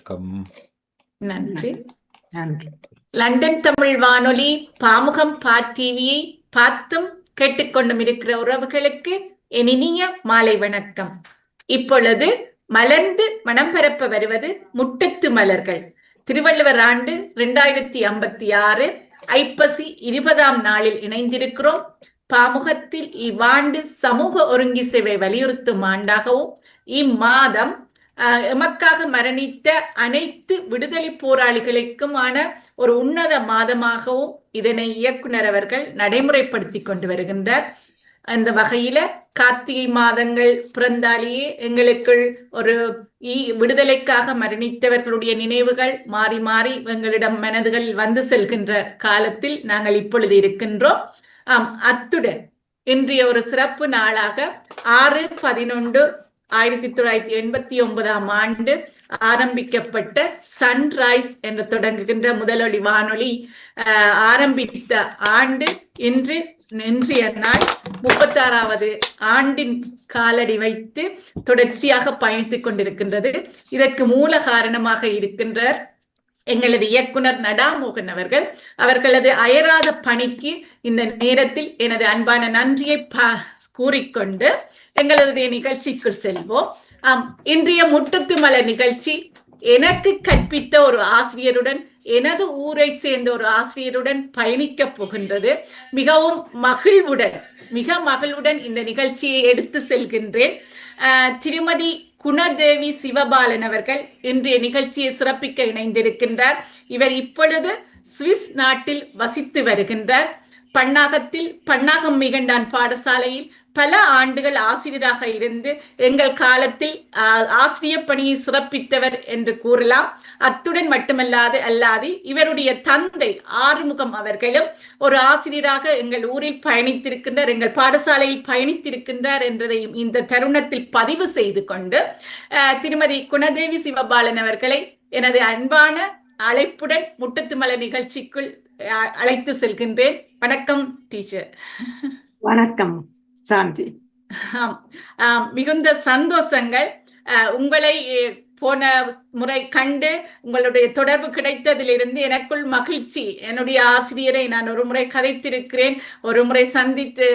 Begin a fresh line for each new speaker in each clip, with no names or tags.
வணக்கம்.
நன்றி.
நன்றி.
லண்டன் தமிழ் வானொலி பாமுகம் டிவியை பார்த்தும் கேட்டுக்கொண்டும் இருக்கிற உறவுகளுக்கு என் இனிய மாலை வணக்கம். இப்பொழுது மலர்ந்து மனம் பரப்ப வருவது முட்டத்து மலர்கள். திருவள்ளுவர் ஆண்டு 2056 ஐப்பசி 20ஆம் நாளில் இணைந்திருக்கிறோம். பாமுகத்தில் இவ்வாண்டு சமூக ஒருங்கிசைவை வலியுறுத்தும் ஆண்டாகவும் இம்மாதம் எமக்காக மரணித்த அனைத்து விடுதலை போராளிகளுக்குமான ஒரு உன்னத மாதமாகவும் இதனை இயக்குனர் அவர்கள் நடைமுறைப்படுத்தி கொண்டு வருகின்றார். அந்த வகையில கார்த்திகை மாதங்கள் பிறந்தாலேயே எங்களுக்குள் ஒரு விடுதலைக்காக மரணித்தவர்களுடைய நினைவுகள் மாறி மாறி எங்களிடம் மனதுகள் வந்து செல்கின்ற காலத்தில் நாங்கள் இப்பொழுது இருக்கின்றோம். அத்துடன் இன்றைய ஒரு சிறப்பு நாளாக 6/11/1989 ஆண்டு ஆரம்பிக்கப்பட்ட சன்ரைஸ் என்று தொடங்குகின்ற முதலொலி வானொலி ஆரம்பித்த ஆண்டு இன்றைய நாள் 36வது ஆண்டின் காலடி வைத்து தொடர்ச்சியாக பயணித்துக் கொண்டிருக்கின்றது. இதற்கு மூல காரணமாக இருக்கின்றார் எங்களது இயக்குனர் நடாமோகன் அவர்கள். அவர்களது அயராத பணிக்கு இந்த நேரத்தில் எனது அன்பான நன்றியை கூறிக்கொண்டு எங்களுடைய நிகழ்ச்சிக்குள் செல்வோம். இன்றைய முட்டத்து மலர் நிகழ்ச்சி எனக்கு கற்பித்த ஒரு ஆசிரியருடன், எனது ஊரை சேர்ந்த ஒரு ஆசிரியருடன் பயணிக்க போகின்றது. மிக மகிழ்வுடன் இந்த நிகழ்ச்சியை எடுத்து செல்கின்றேன். திருமதி குணதேவி சிவபாலன் அவர்கள் இன்றைய நிகழ்ச்சியை சிறப்பிக்க இணைந்திருக்கின்றார். இவர் இப்பொழுது சுவிஸ் நாட்டில் வசித்து வருகின்றார். பன்னாகம் மிகண்டான் பாடசாலையில் பல ஆண்டுகள் ஆசிரியராக இருந்து எங்கள் காலத்தில் ஆசிரியர் பணியை சிறப்பித்தவர் என்று கூறலாம். அத்துடன் மட்டுமல்லாது இவருடைய தந்தை ஆறுமுகம் அவர்களும் ஒரு ஆசிரியராக எங்கள் ஊரில் பயணித்திருக்கின்றார், எங்கள் பாடசாலையில் பயணித்திருக்கின்றார் என்றதையும் இந்த தருணத்தில் பதிவு செய்து கொண்டு திருமதி குணதேவி சிவபாலன் அவர்களை எனது அன்பான அழைப்புடன் முட்டத்து மலர் நிகழ்ச்சிக்குள் அழைத்து செல்கின்றேன். வணக்கம் டீச்சர்.
வணக்கம் சாந்தி.
மிகுந்த சந்தோஷங்கள். உங்களை போன முறை கண்டு உங்களுடைய தொடர்பு கிடைத்ததிலிருந்து எனக்குள் மகிழ்ச்சி. என்னுடைய ஆசிரியரை நான் ஒரு முறை கதைத்திருக்கிறேன், ஒரு முறை சந்தித்து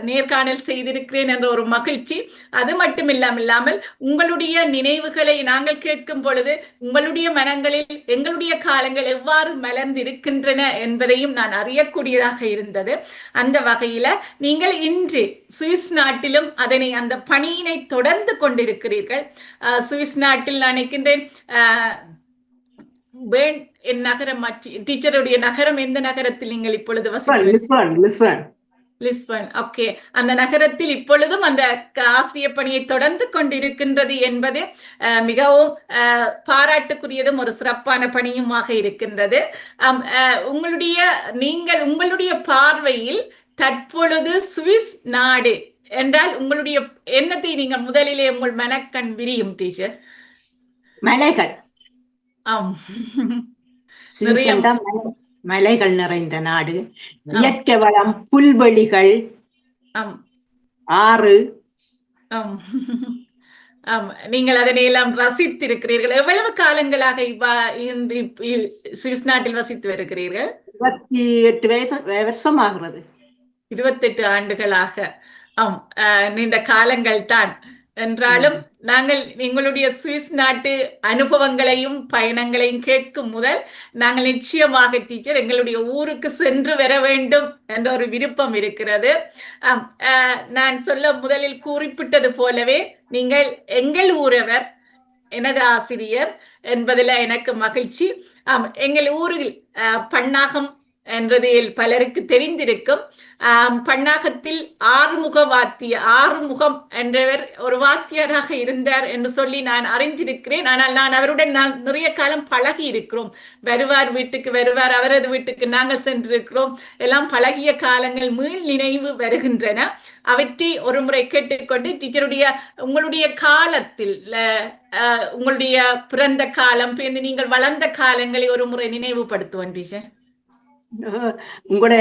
நேர்காணல் செய்திருக்கிறேன் என்ற ஒரு மகிழ்ச்சி. அது மட்டும் இல்லாமல் உங்களுடைய நினைவுகளை நாங்கள் கேட்கும் பொழுது உங்களுடைய மனங்களில் எங்களுடைய காலங்கள் எவ்வாறு மலர்ந்திருக்கின்றன என்பதையும் நான் அறியக்கூடியதாக இருந்தது. அந்த வகையில நீங்கள் இன்று சுவிஸ் நாட்டிலும் அந்த பணியினை தொடர்ந்து கொண்டிருக்கிறீர்கள். சுவிஸ் நாட்டில் நான் நினைக்கின்றேன் நகரம், டீச்சருடைய நகரம் எந்த நகரத்தில் நீங்கள் இப்பொழுது லிஸ்பன். ஓகே, அந்த நகரத்தில் இப்பொழுதும் அந்த ஆசிரியர் பணியை தொடர்ந்து கொண்டிருக்கின்றது என்பது மிகவும் பாராட்டுக்குரியதும் ஒரு சிறப்பான பணியுமாக இருக்கின்றது. உங்களுடைய பார்வையில் தற்பொழுது சுவிஸ் நாடு என்றால் உங்களுடைய எண்ணத்தை நீங்கள் முதலிலே உங்கள் மனக்கண் விரியும் டீச்சர்.
மலைகள். மலைகள் நிறைந்த நாடு, இயற்கை வளம், புல்வெளிகள், ஆறு.
நீங்கள் அதனை எல்லாம் ரசித்திருக்கிறீர்கள். எவ்வளவு காலங்களாக சுவிஸ் நாட்டில் வசித்து வருகிறீர்கள்?
28 வருஷம் ஆகிறது.
28 ஆண்டுகளாக. நீண்ட காலங்கள் தான் என்றாலும் நாங்கள் எங்களுடைய சுவிஸ் நாட்டு அனுபவங்களையும் பயணங்களையும் கேட்கும் முதல் நாங்கள் நிச்சயமாக டீச்சர் எங்களுடைய ஊருக்கு சென்று வர வேண்டும் என்ற ஒரு விருப்பம் இருக்கிறது. நான் முதலில் குறிப்பிட்டது போலவே நீங்கள் எங்கள் ஊரவர், எனது ஆசிரியர் என்பதில் எனக்கு மகிழ்ச்சி. எங்கள் ஊரில் பன்னாகம் என்றதில் பலருக்கு தெரிந்திருக்கும். பன்னாகத்தில் ஆறுமுகம் என்றவர் ஒரு வாத்தியாராக இருந்தார் என்று சொல்லி நான் அறிந்திருக்கிறேன். ஆனால் அவருடன் நிறைய காலம் பழகி இருக்கிறோம். வீட்டுக்கு வருவார், அவரது வீட்டுக்கு நாங்கள் சென்றிருக்கிறோம். எல்லாம் பழகிய காலங்கள் மீள் நினைவு வருகின்றன. அவற்றை ஒரு முறை கேட்டுக்கொண்டு டீச்சருடைய உங்களுடைய காலத்தில் உங்களுடைய பிறந்த காலம், நீங்கள் வளர்ந்த காலங்களை ஒரு முறை நினைவுபடுத்துவோம் டீச்சர்.
உங்களோட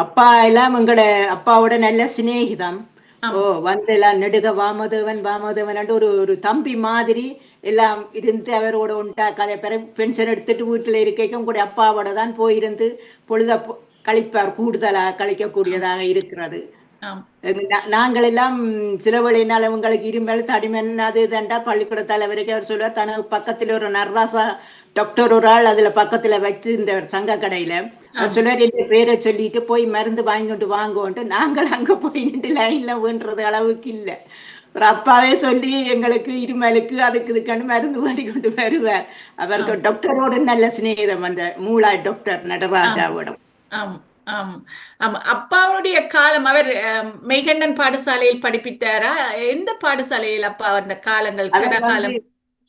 அப்பா எல்லாம் எங்களோட அப்பாவோட நல்ல சிநேகிதம். ஓ வந்து எல்லாம் நெடுக வாமதேவன் வாமதேவன் ஒரு தம்பி மாதிரி எல்லாம் இருந்து அவரோட உண்டா கதை பென்ஷன் எடுத்துட்டு வீட்டுல இருக்கைக்கும் கூட அப்பாவோட தான் போயிருந்து பொழுத கழிப்பார், கூடுதலா கழிக்கக்கூடியதாக இருக்கிறது. நாங்கள் எல்லாம் சில வழியினால் உங்களுக்கு இருமல் தடிமன் அது தண்டா பள்ளிக்கூட தலைவருக்கு அவர் சொல்லுவார், தனக்கு பக்கத்துல ஒரு நர்ராசா டாக்டர் ஒரு ஆள் அதுல பக்கத்துல வைத்திருந்தவர் சங்க கடையில, அவர் சொல்லுவார் என் பேரை சொல்லிட்டு போய் மருந்து வாங்கிட்டு வாங்கோன்ட்டு நாங்கள் அங்க போய் நின்று லைன்ல வேண்டுறது அளவுக்கு இல்லை. ஒரு அப்பாவே சொல்லி எங்களுக்கு இருமலுக்கு அதுக்கு இதுக்கான மருந்து வாங்கி கொண்டு வருவார். அவருக்கு டாக்டரோட நல்ல சிநேகிதம், அந்த மூளாய் டாக்டர் நடராஜாவோட.
அப்பாவுடைய காலம் அவர் மெய்கண்ணன் பாடசாலையில் படிப்பித்தாரா? எந்த பாடசாலையில் அப்பா அந்த காலங்கள் காலம்?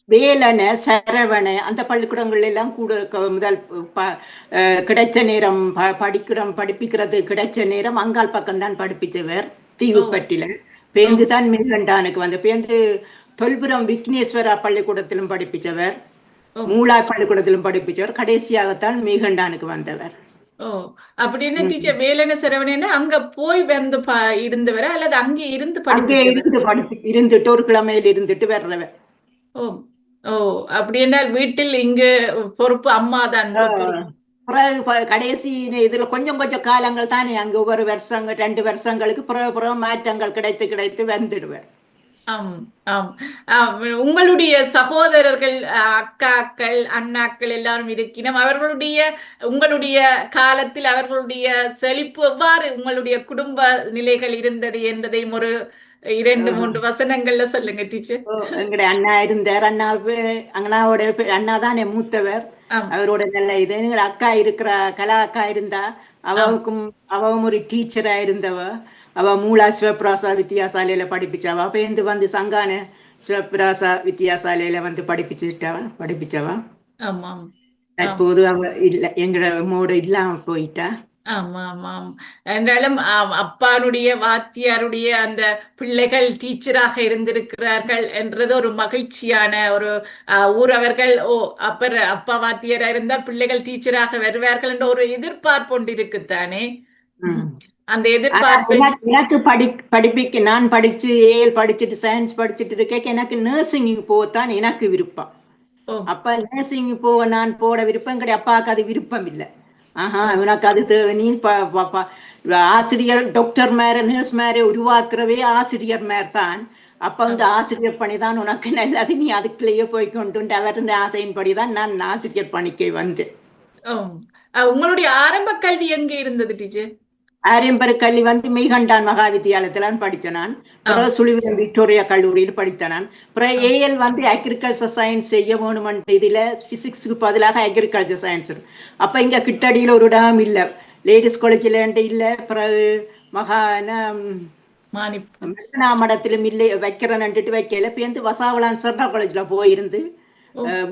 வேலன சரவண அந்த பள்ளிக்கூடங்கள் எல்லாம் கூட முதல் கிடைச்ச நேரம் படிப்பிக்கிறது கிடைச்ச நேரம் அங்கால் பக்கம் தான் படிப்பித்தவர். தீவுப்பட்டில பேந்துதான் மெய்கண்டானுக்கு வந்து பேந்து தொல்புரம் விக்னேஸ்வரா பள்ளிக்கூடத்திலும் படிப்பிச்சவர், மூளா பள்ளிக்கூடத்திலும் படிப்பிச்சவர், கடைசியாகத்தான் மெய்கண்டானுக்கு வந்தவர்.
ஓ அப்படின்னு டீச்சர் வேலன சரவணன் அங்க போய் வந்து இருந்தவர அல்லது அங்கே இருந்து
இருந்துட்டு ஒரு கிழமையில் இருந்துட்டு வர்றவர்.
ஓ ஓ அப்படி என்றால் வீட்டில் இங்கு பொறுப்பு அம்மா தான்.
கடைசி இதுல கொஞ்சம் கொஞ்சம் காலங்கள் தானே அங்க ஒரு வருஷங்கள் 2 வருஷங்களுக்கு புற மாற்றங்கள் கிடைத்து வந்துடுவார்.
உங்களுடைய சகோதரர்கள், அக்காக்கள், அண்ணாக்கள் எல்லாரும் இருக்கணும். உங்களுடைய காலத்தில் அவர்களுடைய செழிப்பு எவ்வாறு உங்களுடைய குடும்ப நிலைகள் இருந்தது என்பதையும் ஒரு 2-3 வசனங்கள்ல சொல்லுங்க டீச்சர்.
எங்களுடைய அண்ணா இருந்தார். அண்ணாவோட அண்ணா தான் மூத்தவர். அவரோட நல்ல இது. எங்க அக்கா இருக்கிற கலா அக்கா இருந்தா, அவவும் ஒரு டீச்சரா இருந்தவ. அவ மூலா சிவபிராசா வித்தியாசாலையில படிப்பிச்சவா. பேருந்து வந்து சங்கான சிவபிராசா வித்தியாசாலையில வந்து படிப்பிச்சவா. தற்போது அவ இல்ல, எங்களோட இல்லாம போயிட்டா.
என்றாலும் அப்பானுடைய வாத்தியாருடைய அந்த பிள்ளைகள் டீச்சராக இருந்திருக்கிறார்கள் என்றது ஒரு மகிழ்ச்சியான ஒரு ஊரவர்கள். அப்பா வாத்தியாரா இருந்தா பிள்ளைகள் டீச்சராக வருவார்கள் என்ற ஒரு எதிர்பார்ப்பு ஒன்று இருக்குத்தானே. அந்த எதிர்பார்ப்பு
எனக்கு படிப்பிக்க நான் படிச்சு படிச்சுட்டு சயின்ஸ் படிச்சுட்டு இருக்கேன். எனக்கு நர்சிங் போத்தான் எனக்கு விருப்பம். அப்ப நர்சிங் நான் போட விருப்பம் கிடையாது. அப்பாவுக்கு அது விருப்பம் இல்லை. உனக்கு அது நீ ஆசிரியர் டாக்டர் மேர நர்ஸ் மேர உருவாக்குறவே ஆசிரியர் மேர் தான். அப்ப வந்து ஆசிரியர் பணிதான் உனக்கு நல்லது, நீ அதுக்குள்ளேயே போய் கொண்டு அவர் ஆசையின்படிதான் நான் ஆசிரியர் பணிக்கு வந்தேன்.
உங்களுடைய ஆரம்ப கல்வி எங்க இருந்தது டீச்சர்?
ஆரம்ப கல்வி வந்து மெய்கண்டான் மகா வித்தியாலயத்துல படிச்சேன் நான். பிறகு சுழிவரம் விக்டோரியா கல்லூரியில் படித்தேன் நான். பிறகு ஏஎல் வந்து அக்ரிகல்ச்சர் சயின்ஸ் செய்ய வேணுமென்ற இதுல பிசிக்ஸுக்கு பதிலாக அக்ரிகல்ச்சர் சயின்ஸ். அப்ப இங்க கிட்டடியில ஒரு இடம் இல்ல, லேடிஸ் காலேஜ்ல இல்ல. பிறகு மடத்திலும் இல்லை வைக்கிறேன்ட்டு வைக்கல. பேருந்து வசாவளான் சர்டா காலேஜ்ல போயிருந்து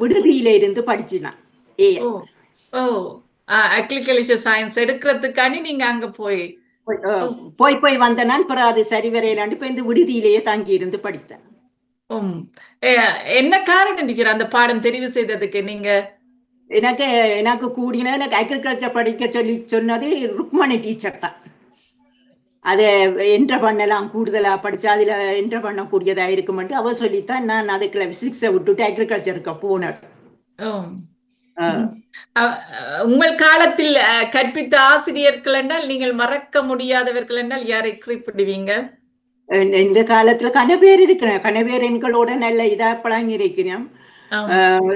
விடுதியில இருந்து படிச்சுனான் ஏஎல்.
அக்ரிகல்ச்சர் சயின்ஸ் எடுக்கிறதுக்காண்டி நீங்க அங்க
போய் வந்தேன். பிறகு அது சரி வரையிலாண்டு போய் இந்த விடுதியிலேயே தங்கி இருந்து படித்தேன்.
என்ன காரணம் டீச்சர் அந்த பாடம் தெரிவு செய்ததுக்கு? நீங்க
எனக்கு கூடின எனக்கு அக்ரிகல்ச்சர் படிக்க சொன்னது ருக்மணி டீச்சர் தான். அதை என்ட்ரு பண்ணலாம், கூடுதலா படிச்சா அதுல என்ட்ரு பண்ணக்கூடியதா இருக்குமென்று அவ சொல்லித்தான் நான் அதுக்குள்ள பிசிக்ஸை விட்டுட்டு அக்ரிகல்ச்சருக்கு போனேன்.
உங்கள் காலத்தில் கற்பித்த ஆசிரியர்கள் என்றால் நீங்கள் மறக்க முடியாதவர்கள் என்றால் யாரை குறிப்பிடுவீங்க?
இந்த காலத்துல கனபேர் இருக்கிறேன். கனபேர் எங்களோட நல்ல இதா பழங்கி இருக்கிறேன்.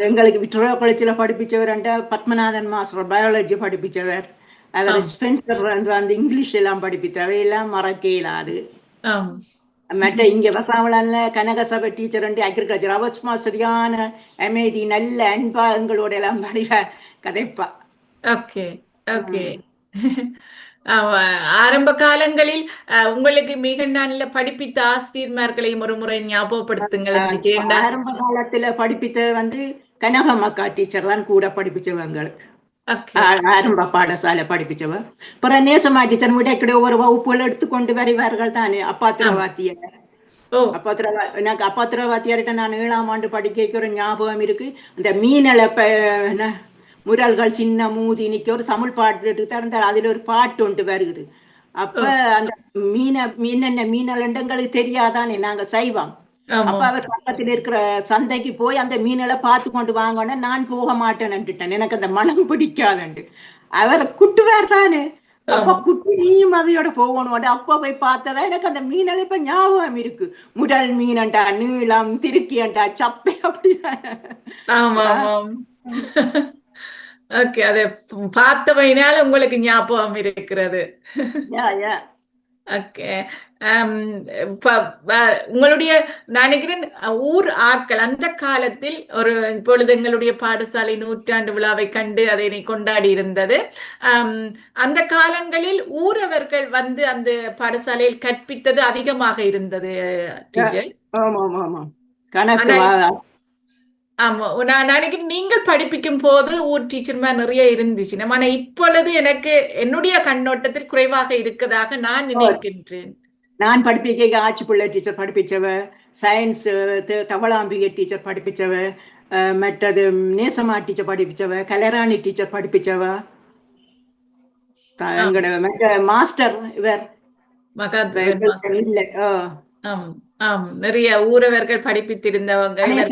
எங்களுக்கு விக்டோரியா காலேஜ்ல படிப்பிச்சவர் பத்மநாதன் மாஸ்டர் பயாலஜி படிப்பிச்சவர். அவர் ஸ்பென்சர் வந்து இங்கிலீஷ் எல்லாம் படிப்பித்தவை எல்லாம் மறக்க இயலாது. மற்ற இங்க வசாவளான்ல கனகசபை டீச்சர் அக்ரிகல்ச்சர் அவ சரியான அமைதி நல்ல அன்பா எங்களோட எல்லாம் கதைப்பா.
ஆரம்ப காலங்களில் உங்களுக்கு மெய்கண்டான்ல படிப்பித்த ஆசிரியர்மார்களையும் ஒரு முறை ஞாபகப்படுத்துங்கள்.
ஆரம்ப காலத்துல படிப்பித்த வந்து கனகமக்கா டீச்சர் தான் கூட படிப்பிச்சவங்களுக்கு. ஆரம்ப பாடசாலை படிப்பிச்சவ. அப்புறம் நேசமா டீச்சர் விட ஒவ்வொரு வகுப்புகள் எடுத்துக்கொண்டு வருவார்கள் தானே. அப்பாத்திர வாத்தியார் எனக்கு அப்பாத்திர வாத்தியார்கிட்ட நான் 7ஆம் ஆண்டு படிக்க ஒரு ஞாபகம் இருக்கு. அந்த மீனள முரல்கள் சின்ன மூதி நிக்க ஒரு தமிழ் பாட்டு தந்தார். அதுல ஒரு பாட்டு ஒன்று வருகுது. அப்ப அந்த மீன் மீனெங்களுக்கு தெரியாதானே, நாங்க செய்வோம். அப்ப
ஆமா
அவர் பக்கத்தில் இருக்கிற சந்தைக்கு போய் அந்த மீன்களை பார்த்து கொண்டு வாங்கன்னு, நான் போக மாட்டேன்னுட்டேன், எனக்கு அந்த மனம் பிடிக்காதுண்டு. அவர் குட்டுவார் தானே. அப்ப
ஆமா
குட்டி நீயும் அவையோட போகணும். அப்ப போய் பார்த்ததா எனக்கு அந்த மீனெல்லாம் இப்ப ஞாபகம் இருக்கு. முதல் மீனண்டா நீளம், திருக்கியண்டா சப்பை, அப்படி.
ஆமா ஆமா ஓகே அதை பார்த்தவையினால உங்களுக்கு ஞாபகம் இருக்கிறது.
யா யா
ஓகே. உங்களுடைய நான் நினைக்கிறேன் ஊர் ஆக்கள் அந்த காலத்தில் ஒரு இப்பொழுது எங்களுடைய பாடசாலை 100ஆண்டு விழாவை கண்டு அதை கொண்டாடி இருந்தது. அந்த காலங்களில் ஊரவர்கள் வந்து அந்த பாடசாலையில் கற்பித்தது அதிகமாக இருந்தது டீச்சர்.
ஆமா ஆமா ஆமா கணக்கு
ஆனால் ஆமா நான் நினைக்கிறேன் நீங்கள் படிப்பிக்கும் போது ஊர் டீச்சர்மா நிறைய இருந்துச்சு. ஆனா இப்பொழுது எனக்கு என்னுடைய கண்ணோட்டத்தில் குறைவாக இருக்கதாக நான் நினைக்கின்றேன்.
நான் படிப்பிக்க ஆட்சி பிள்ளை டீச்சர் படிப்பிச்சவ, சயின்ஸ் தவளாம்பிகை டீச்சர் படிப்பிச்சவ, மற்றது நேசமா டீச்சர் படிப்பிச்சவ, கலராணி டீச்சர் படிப்பிச்சவ, எங்கட மற்ற மாஸ்டர் இவர் இல்ல.
ஆம் ஆம் நிறைய ஊரவர்கள் படிப்பித்திருந்தவங்க. இவர்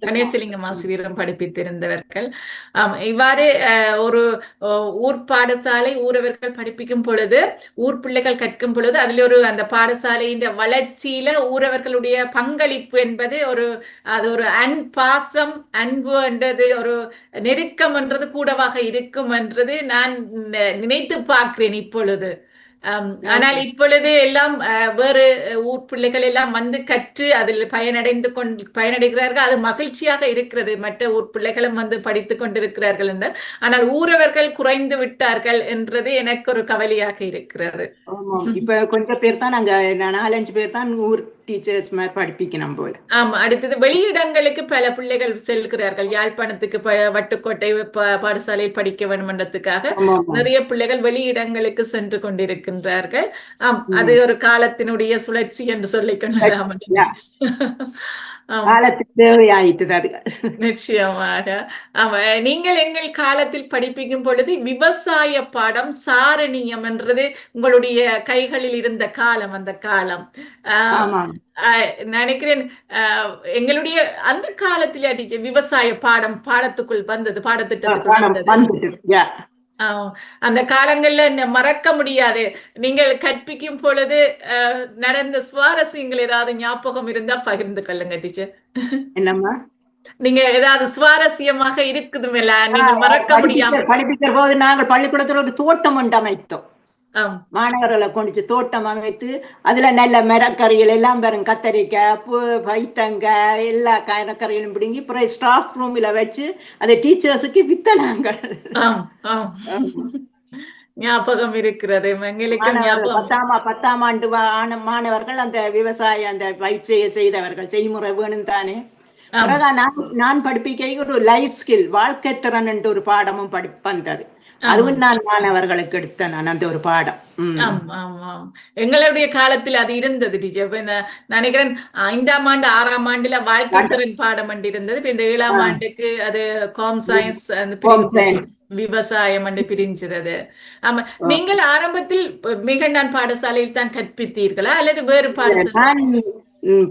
கணேசலிங்கம் ஆசிரியரும் படிப்பித்திருந்தவர்கள். இவ்வாறு ஒரு ஊர் பாடசாலை ஊரவர்கள் படிப்பிக்கும் பொழுது, ஊர் பிள்ளைகள் கற்கும் பொழுது அதுல ஒரு அந்த பாடசாலையின் வளர்ச்சியில ஊரவர்களுடைய பங்களிப்பு என்பது அது ஒரு பாசம் அன்பு என்றது ஒரு நெருக்கம் என்றது கூடவாக இருக்கும் என்றது நான் நினைத்து பார்க்கிறேன் இப்பொழுது. ஆனால் இப்பொழுது எல்லாம் வேறு ஊர் பிள்ளைகள் எல்லாம் வந்து கற்று அதில் பயனடைகிறார்கள். அது மகிழ்ச்சியாக இருக்கிறது. மற்ற ஊர் பிள்ளைகளும் வந்து படித்துக் கொண்டிருக்கிறார்கள் என்று. ஆனால் ஊரவர்கள் குறைந்து விட்டார்கள் என்றது எனக்கு ஒரு கவலையாக இருக்கிறது.
இப்ப கொஞ்சம் பேர் தான், நாங்க 4-5 பேர் தான் ஊர் டீச்சர்ஸ் மாதிரி படிப்பிக்கணும் போல.
ஆமா. அடுத்தது வெளியிடங்களுக்கு பல பிள்ளைகள் செல்கிறார்கள். யாழ்ப்பாணத்துக்கு வட்டுக்கோட்டை பாடசாலையில் படிக்க வேண்டும் என்றதுக்காக நிறைய பிள்ளைகள் வெளியிடங்களுக்கு சென்று கொண்டிருக்கின்றார்கள். அது ஒரு காலத்தினுடைய சுழற்சி என்று சொல்லிக் கொள்ளலாம்.
காலத்துக்கு தேவையாயிட்டது அது.
நிச்சயமாக. ஆமா, நீங்கள் எங்கள் காலத்தில் படிப்பிக்கும் பொழுது விவசாய பாடம் சாரணியம் என்றது உங்களுடைய கைகளில் இருந்த காலம். அந்த காலம் நினைக்கிறேன் எங்களுடைய அந்த காலத்திலே டீச்சர் விவசாய பாடத்துக்குள் வந்தது, பாடத்திட்டத்துக்குள் வந்தது. அந்த காலங்கள்ல மறக்க முடியாது. நீங்கள் கற்பிக்கும் பொழுது நடந்த சுவாரஸ்யங்கள் ஏதாவது ஞாபகம் இருந்தா பகிர்ந்து கொள்ளுங்க டீச்சர்.
என்னம்மா
நீங்க ஏதாவது சுவாரஸ்யமாக இருக்குதுமில்ல, நீங்க மறக்க முடியாம?
படிப்பிக்கிற போது நாங்கள் பள்ளிக்கூடத்துல ஒரு தோட்டம் ஒன்று அமைத்தோம். மாணவர்களை கொண்டு தோட்டம் அமைத்து அதுல நல்ல மரக்கறிகள் எல்லாம் பாருங்க, கத்தரிக்காய், பைத்தங்காய், எல்லா கறிகளும் பிடுங்கி அப்புறம் ஸ்டாஃப் ரூம்ல வச்சு அதை டீச்சர்ஸுக்கு வித்தனாங்கள்.
ஞாபகம் இருக்கிறது. 10ஆம்
ஆண்டு மாணவர்கள் அந்த விவசாய அந்த பயிற்சியை செய்தவர்கள், செய்முறை வேணும் தானே. நான் படிப்பிக்க ஒரு லைஃப் ஸ்கில், வாழ்க்கை திறன் என்ற ஒரு பாடமும் வந்தது. அதுவும் நான் மாணவர்களுக்கு எடுத்தேன், நான் அந்த ஒரு பாடம்.
எங்களுடைய காலத்தில் அது இருந்தது டீச்சர். நினைக்கிறேன் 5ஆம் ஆண்டு 6ஆம் ஆண்டுல வாழ்க்கை திறன் பாடம் இருந்தது. இப்ப இந்த 7ஆம் ஆண்டுக்கு அது ஹோம் சயின்ஸ், விவசாயம் பிரிஞ்சது. ஆமா, நீங்கள் ஆரம்பத்தில் மிகண்டான் பாடசாலையில் தான் கற்பித்தீர்களா அல்லது வேறு பாடசாலை?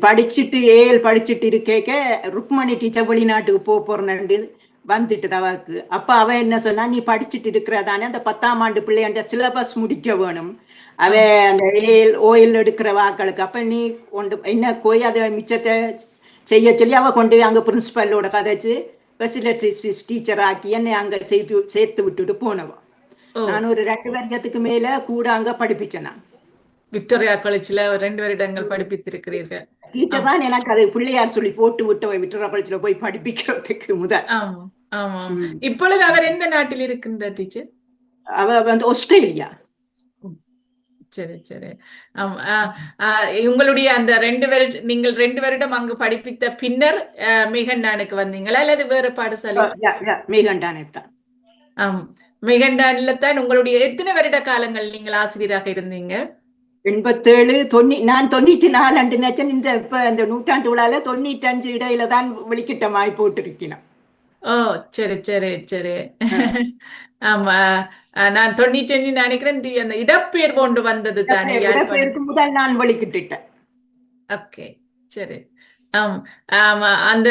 படிச்சுட்டு படிச்சுட்டு இருக்க ருக்மணி டீச்சர் வெளிநாட்டுக்கு போறேன்னு வந்துட்டு அவருக்கு. அப்ப அவ என்ன சொன்னா, நீ படிச்சுட்டு இருக்கிறதானே அந்த 10ஆம் ஆண்டு பிள்ளையாண்ட சிலபஸ் முடிக்க வேணும், அவ அந்த ஓயில் எடுக்கிற வாக்களுக்கு. அப்ப நீ என்ன போய் அதை மிச்சத்தை செய்ய சொல்லி அவ கொண்டு போய் அங்க பிரின்சிபலோட கதைச்சு ஃபெசிலிட்டிஸ் டீச்சர் ஆக்கி என்னை அங்க சேர்த்து விட்டுட்டு போனவன். நான் ஒரு 2 வருஷத்துக்கு மேல கூட அங்க படிப்பிச்சேன். நான்
விக்டோரியா காலேஜ்ல 2 வருடங்கள் படிப்பித்திருக்கிறீர்கள்.
டீச்சர் தான் எனக்கு அது பிள்ளையார் சொல்லி போட்டு விட்டு விக்டோரியா காலேஜ்ல போய் படிப்பிக்கிறதுக்கு முதல்.
இப்பொழுது அவர் எந்த நாட்டில் இருக்கின்றார் டீச்சர்?
அவ வந்து ஆஸ்திரேலியா.
சரி சரி. உங்களுடைய அந்த நீங்கள் 2 வருடம் அங்கு படிப்பித்த பின்னர் மிகண்டானுக்கு வந்தீங்களா அல்லது வேற பாடசாலை?
மிகண்டானே தான்.
மிகண்டான்ல தான் உங்களுடைய எத்தனை வருட காலங்கள் நீங்கள் ஆசிரியராக இருந்தீங்க?
87 நான் 94 இந்த இப்ப இந்த 100ஆண்டு விழால 95 இடையில தான் வெளிக்கிட்டமாய் போட்டிருக்கிறேன்.
ஓ, சரி சரி சரி. ஆமா. நான் 95 நினைக்கிறேன். அந்த இடப்பெயர்வு ஒன்று வந்தது தானே யாழ்ப்பாணம்.
இடப்பெயருக்கு முதல் நான் வெளிக்கிட்டுட்டேன்.
ஓகே, சரி. ஆம். ஆமா. அந்த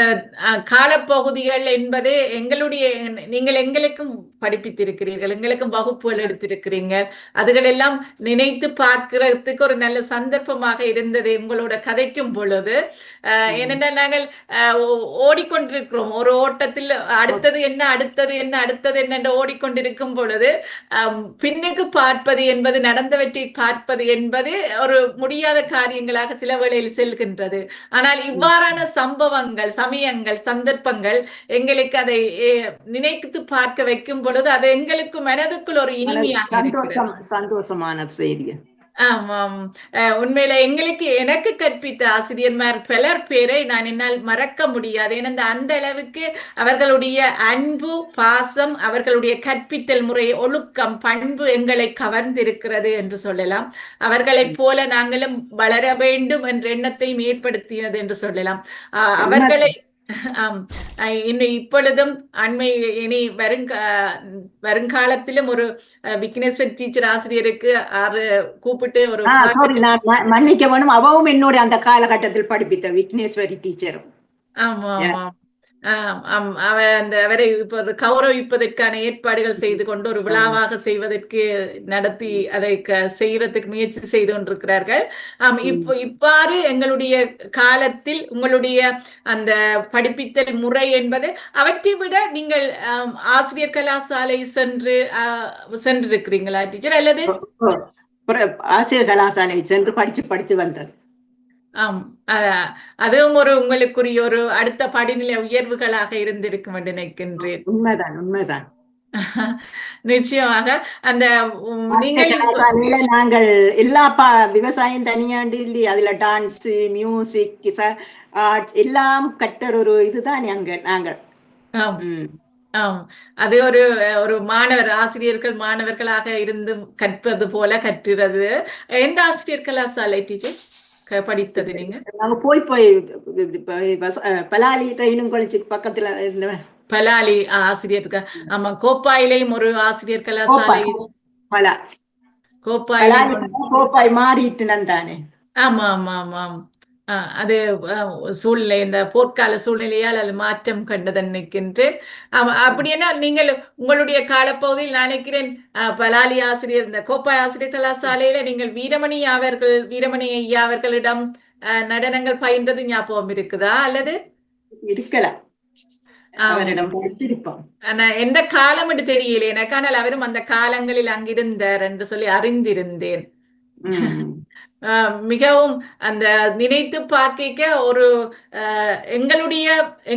காலப்பகுதிகள் என்பது எங்களுடைய நீங்கள் எங்களுக்கும் படிப்பித்திருக்கிறீர்கள், எங்களுக்கும் வகுப்புகள் எடுத்திருக்கிறீங்க. அதுகளெல்லாம் நினைத்து பார்க்கிறதுக்கு ஒரு நல்ல சந்தர்ப்பமாக இருந்தது உங்களோட கதைக்கும் பொழுது. ஏனென்றால் நாங்கள் ஓடிக்கொண்டிருக்கிறோம் ஒரு ஓட்டத்தில். அடுத்தது என்ன, அடுத்தது என்ன, அடுத்தது என்ன என்று ஓடிக்கொண்டிருக்கும் பொழுது பின்னுக்கு பார்ப்பது என்பது, நடந்தவற்றை பார்ப்பது என்பது ஒரு முடியாத காரியங்களாக சில வேளையில் செல்கின்றது. ஆனால் இவ்வாறான சம்பவங்கள், சமயங்கள், சந்தர்ப்பங்கள் எங்களுக்கு அதை நினைத்து பார்க்க வைக்கும் பொழுது அது எங்களுக்கு மனதுக்குள் ஒரு இனிமையாக இருக்கிறது.
சந்தோஷமான செய்தி.
ஆமாம். உண்மையில எனக்கு கற்பித்த ஆசிரியர்மார் பலர் பேரை நான் என்னால் மறக்க முடியாது. ஏன்னா அந்த அளவுக்கு அவர்களுடைய அன்பு, பாசம், அவர்களுடைய கற்பித்தல் முறை, ஒழுக்கம், பண்பு எங்களை கவர்ந்திருக்கிறது என்று சொல்லலாம். அவர்களைப் போல நாங்களும் வளர வேண்டும் என்ற எண்ணத்தையும் ஏற்படுத்தியது என்று சொல்லலாம். அவர்களை ஆம். இப்பொழுதும் இனி வருங்காலத்திலும் ஒரு விக்னேஸ்வர் டீச்சர் ஆசிரியருக்கு கூப்பிட்டு ஒரு
சாரி, நான் மன்னிக்க வேணும். அவவும் என்னோட அந்த காலகட்டத்தில் படிப்பித்த விக்னேஸ்வரி டீச்சரும்.
ஆமா ஆமா. அவரை இப்ப கௌரவிப்பதற்கான ஏற்பாடுகள் செய்து கொண்டு ஒரு விழாவாக செய்வதற்கு நடத்தி அதை செய்யறதுக்கு முயற்சி செய்து கொண்டிருக்கிறார்கள். இவ்வாறு எங்களுடைய காலத்தில் உங்களுடைய அந்த படிப்பித்தல் முறை என்பது, அவற்றை விட நீங்கள் ஆசிரியர் கலாசாலை சென்றிருக்கிறீங்களா டீச்சர்? அல்லது
ஆசிரியர் கலாசாலை சென்று படித்து வந்தது.
ஆம். அதுவும் உங்களுக்குரிய ஒரு அடுத்த படிநிலை உயர்வுகளாக இருந்திருக்கும் என்று நினைக்கின்றேன்.
உண்மைதான் உண்மைதான்.
நிச்சயமாக. அந்த
கலாசாலையில நாங்கள் எல்லா விவசாயம் தனியாண்டு இல்லையே, அதுல டான்ஸ், மியூசிக், ஆர்ட்ஸ் எல்லாம் கற்ற ஒரு இதுதான் அங்க நாங்கள்.
அது ஒரு ஆசிரியர்கள் மாணவர்களாக இருந்து கற்பது போல கற்றுறது. எந்த ஆசிரியர் கலாசாலை டீச்சர் படித்தது நீங்க?
நாங்க போய் பலாலி ட்ரெயினிங் காலேஜுக்கு பக்கத்துல இருந்த
பலாலி ஆசிரியர். ஆமா, கோப்பாயிலையும் ஒரு ஆசிரியர் கலாசாலை.
கோப்பாய் மாறிட்டு நந்தானே.
ஆமா ஆமா ஆமாம். அது சூழ்நிலை, இந்த போர்க்கால சூழ்நிலையால் அது மாற்றம் கண்டது நினைக்கின்றேன். அப்படின்னா நீங்கள் உங்களுடைய காலப்பகுதியில் நினைக்கிறேன் பலாலி ஆசிரியர், இந்த கோப்பாய் ஆசிரியர் கலாசாலையில நீங்கள் வீரமணி ஐயா அவர்களிடம் நடனங்கள் பயின்றது ஞாபகம் இருக்குதா? அல்லது
இருக்கலாம்,
எந்த காலம் என்று தெரியல எனக்கு. ஆனால் அவரும் அந்த காலங்களில் அங்கிருந்தார் என்று சொல்லி அறிந்திருந்தேன். மிகவும் அந்த நினைத்து பார்க்க ஒரு